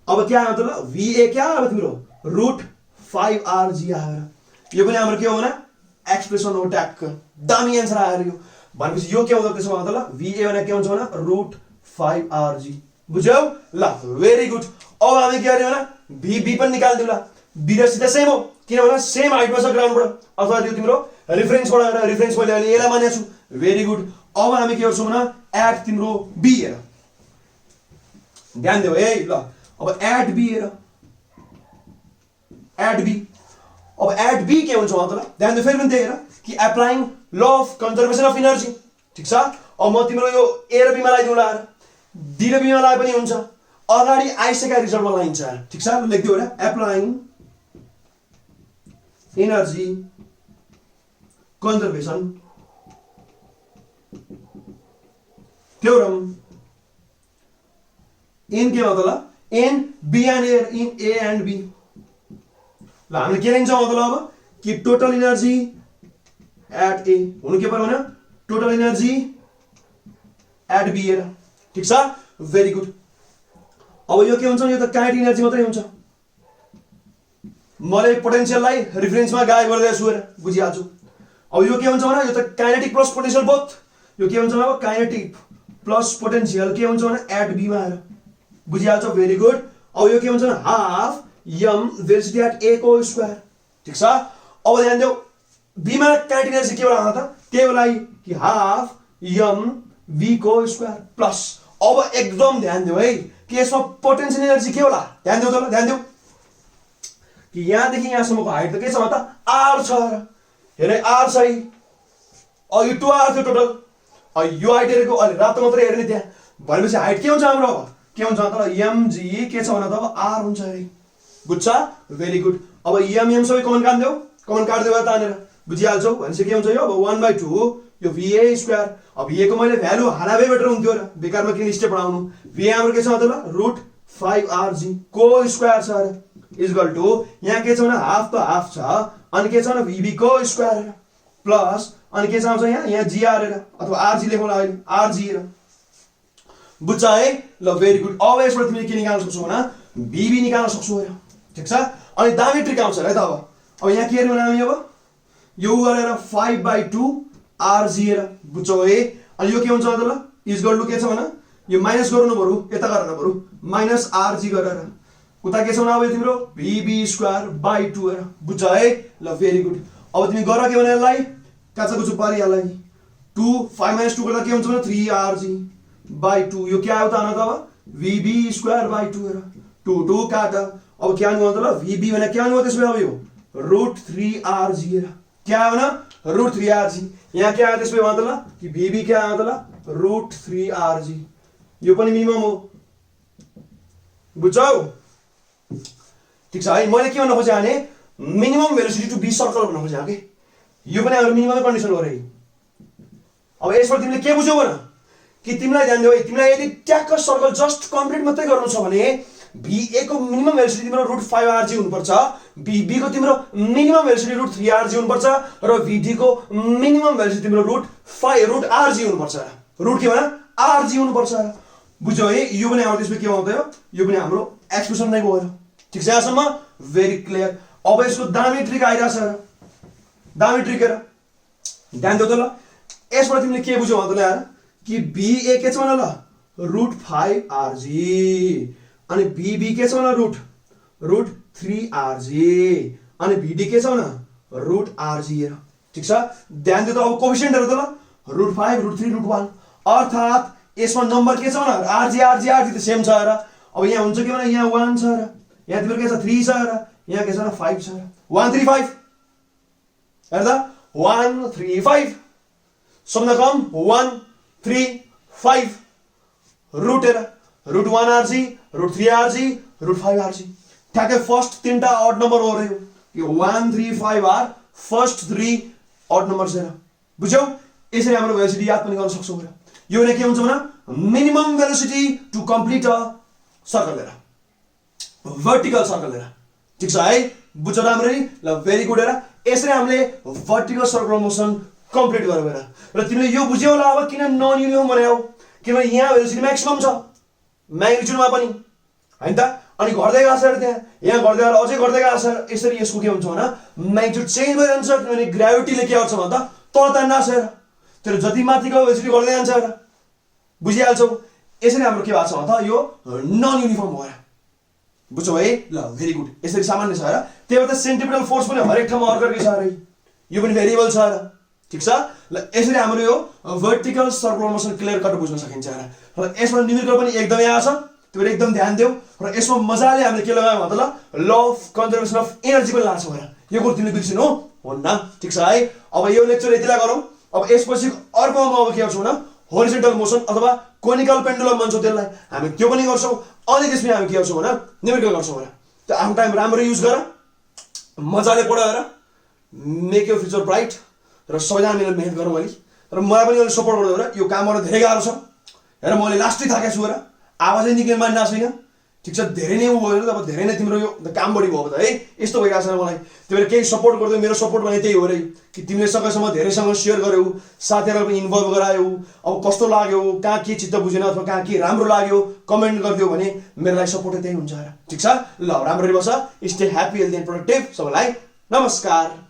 अब क्या आयो त, ल va क्या अब तिम्रो √5rg आएर, यो पनि हाम्रो के हो भने एक्सप्रेसन हो, ट्याक्क दामी एन्सर आएर यो भनेपछि यो के हुँदो त्यसो भन्छ, ल va भने के हुन्छ भने √5rg, बुझ्यौ। ल भेरी गुड। अब हामी के गर्ने भने b पनि निकाल्दिउँ। ल b र c त सेम हो, किनभने सेम हाइटमा छ ग्राउन्डबाट, अथवा त्यो तिम्रो रिफरेन्सबाट आएर, रिफरेन्स मैले अहिले यसलाई मानेको छु, भेरी गुड। अब हामी के गर्छौँ भने एट तिम्रो b। हेर ध्यान दियो है, ल अब एट b। हेर एट b, अब एट b के हुन्छ मतलब ध्यान दियो फेरि पनि त्यही। हेर कि एप्लाइङ ल अफ कन्जर्भेसन अफ एनर्जी, ठिक छ। अब म तिम्रो यो ए र b मा लगाइदिउँला, डी र b मा लगाए पनि हुन्छ, अगाडि आइसकेका रिजल्टमा लगाइन्छ, ठिक छ। लेख्दियो होइन, applying energy conservation theorem in के मतलब in B and A, in A and B. ल हामीले के लिन्छौँ मतलब अब कि टोटल एनर्जी एट ए हुनु के पर्यो भने टोटल एनर्जी एट बी। हेर ठिक छ, भेरी गुड। अब यो के हुन्छ, यो त काइनेटिक एनर्जी मात्रै हुन्छ, मैले पोटेन्शियललाई रिफरेन्समा गायब गरिदिएको छु, हेर बुझिहाल्छु। अब यो के हुन्छ भने यो त काइनेटिक प्लस पोटेन्शियल बोथ, यो के हुन्छ भने अब काइनेटिक प्लस पोटेन्शियल के हुन्छ भने एट बी मा। हेर बुझिहाल्छौ, भेरी गुड। अब यो के हुन्छ भने हाफ m भेलोसिटी एट ए को स्क्वायर, ठिक छ। अब ध्यान दियो b मा काइनेटिक एनर्जी के होला त, त्यही होला कि हाफ m v को स्क्वायर प्लस। अब एकदम ध्यान दियो है कि यसमा पोटेन्शियल एनर्जी के होला, ध्यान दियो त, ध्यान दियो कि यहाँदेखि यहाँसम्मको हाइट त के छ त r छ र हेरे r छ यो 2r थियो टोटल यो हाइट हेरेको अलि रातो मात्रै हेर्ने त्यहाँ भनेपछि हाइट के हुन्छ हाम्रो अब के हुन्छ त mg के छ भने त अब r हुन्छ अरे बुझ्छ भेरी गुड अब m सबै कमन काट्देऊ तानेर बुझिहाल्छौ भनेपछि के हुन्छ यो अब 1/2 यो va स्क्वायर अब va को मैले भ्यालु हालाबे बेटर हुन्थ्यो र बेकारमा किन स्टेप पढाउनु va हाम्रो के छ मतलब √5rg को स्क्वायर छ अरे इक्वल टु यहाँ के छ भने हाफ त हाफ छ अनि के छ भने vb को स्क्वायर प्लस अनि के छ आउँछ यहाँ gr हेर अथवा rg लेखौँला अहिले rg हेर बुझ्छ है ल भेरी गुड अब यसबाट तिमीले के निकाल्न सक्छौ भने vb निकाल्न सक्छौ हेर ठीक छ अनि दामी ट्रिक आउँछ है त अब यहाँ के हेर्नु भने हामी अब यो गरेर 5/2 rg हेर बुझ्छौ है अनि यो के हुन्छ त ल इक्वल टु के छ भने यो माइनस गर्नु पर्यो यता गरेर पर्यो माइनस rg गरेर उता के छ भने अब तिम्रो vb² 2 हेर बुझ्छ है ल भेरी गुड अब तिमी गर के भने यसलाई काचा कुचु पारिहाल्ला नि 2 5 - 2 गर्दा के हुन्छ भने 3rg/2 यो के आयो त अनि त vb² 2 हेर 2 2 काट अब के आउनु त ल vb भने के आउनु त्यसमा अब यो √3rg हेर के आयो भने √3rg यहाँ के आयो त्यसमा त ल कि vb के आयो त ल √3rg यो पनि मिनिमम हो बुझ्छौ ठीक छ है मैले के भन्न खोजे भने minimum velocity to be circle भन्न खोजे के यो पनि हाम्रो मिनिमम कन्डिसन हो रे अब यसबाट तिमीले के बुझ्यौ भने कि तिमीलाई ध्यान देऊ तिमीलाई यदि ट्याक्क सर्कल जस्ट कम्प्लिट मात्रै गर्नु छ भने va को मिनिमम भेलोसिटी तिम्रो √5rg हुनुपर्छ vb को तिम्रो मिनिमम भेलोसिटी √3rg हुनुपर्छ र vd को मिनिमम भेलोसिटी तिम्रो √5 हुनुपर्छ रुट के भने rg हुनुपर्छ बुझ्यौ है यो पनि हाम्रो त्यसमा के आउँथ्यो यो पनि हाम्रो एक्सप्रेसन नै गयो ठीक छ यहाँसम्म भेरी क्लियर अब यसको दामी ट्रिक आइरा छ दामी ट्रिक हेर ध्यान देऊ त ल यसबाट तिमीले के बुझ्यौ भन्दा यार कि va के छ भने ल √5rg अनि vb के छ भने √3rg अनि vd के छ भने √rg हेर ठीक छ ध्यान देऊ त अब कोएफिसिएन्ट हेर त ल √5 √3 √1 अर्थात यसमा नम्बर के छ भने rg त सेम छ र अब यहाँ हुन्छ के भने यहाँ 1 छ र यहाँ तिम्रो के छ 3 छ र यहाँ के छ भने 5 छ र 1 3 5 हेर त 1 3 5 सबभन्दा कम 1 3 5 रुट हेर √1rg √3rg √5rg ठ्याक्कै फर्स्ट तीनटा अड नम्बर हो रे यो 1 3 5 आर फर्स्ट 3 अड नम्बर छ बुझ्यौ यसरी हाम्रो भेलोसिटी याद पनि गर्न सक्छौ र यो ने के हुन्छ भने minimum velocity to complete a circle हेर भर्टिकल सर्कल हेर ठीक छ है बुझ्यौ राम्ररी ल भेरी गुड हेर यसरी हामीले भर्टिकल सर्कुलर मोसन कम्प्लिट गर्यौ हेर र तिमीले यो बुझ्यौ होला अब किन नन युनिफर्म बनायौ किनभने यहाँ भेलोसिटी म्याक्सिमम छ म्याग्निट्युडमा पनि हैन त अनि घट्दै गएको छ त्यहाँ यहाँ घट्दै गएर अझै घट्दै गएको छ यसरी यसको के हुन्छ भने म्याग्निट्युड चेन्ज भइरहन्छ किनभने ग्राभिटीले के गर्छ भन्दा तल तान्ना छ हेर तर जति माथिको भेलोसिटी घट्दै जान्छ हेर बुझिहाल्छौ यसरी हाम्रो के भएको छ भन्दा यो नन युनिफर्म हो बुझ्छौ है ल भेरी गुड यसरी सामान्य छ र त्यही भएर त सेन्ट्रिपिटल फोर्स पनि हरेक ठाउँमा अर्कै छ रे यो पनि भेरिएबल छ र ठीक छ ल यसरी हाम्रो यो vertical circular motion clear cut बुझ्न सकिन्छ र यसमा न्यूमेरिकल पनि एकदमै आछ त्यो एकदम ध्यान देऊ र यसमा मजाले हामीले के लगायौ भन्दा ल अफ कन्जर्भेसन अफ एनर्जी पनि लाग्छ भनेर यो कुरो तिमीले बिर्सिनु हुन्न ठीक छ है अब यो लेक्चर यतिलाई गरौँ अब यसपछि अर्कोमा अब के गर्छौँ भने होरिजोन्टल मोसन अथवा कोनिकल पेन्डुलम भन्छौँ त्यसलाई हामी त्यो पनि गर्छौँ अनि त्यसपछि हामी के गर्छौँ भने न्यूमेरिकल गर्छौँ भने त्यो आफ्नो टाइम राम्रो युज गर मजाले पढाएर मेक योर फ्युचर ब्राइट र सबैजना मिलेर मेहनत गरौँ अलि र मलाई पनि अलि सपोर्ट गर्दै र यो काम गर्न धेरै गाह्रो छ हेर मैले लास्टै थाकेको छु र आवाजै निक्लिन मान्ने छैन ठीक छ धेरै नै भयो अब धेरै नै तिम्रो यो काम बढी भयो त है यस्तो भइरहेको छ मलाई त्यही भएर केही सपोर्ट गर्दै मेरो सपोर्ट भने त्यही हो रे कि तिमीले सकेसम्म धेरैसँग सेयर गर्यौ साथीहरूलाई पनि इन्भल्भ गरायौ अब कस्तो लाग्यो कहाँ के चित्त बुझेन अथवा कहाँ के राम्रो लाग्यो कमेन्ट गरिदियो भने मेरो लागि सपोर्ट त्यही हुन्छ र ठीक छ ल राम्ररी बस stay happy healthy and productive सबैलाई नमस्कार।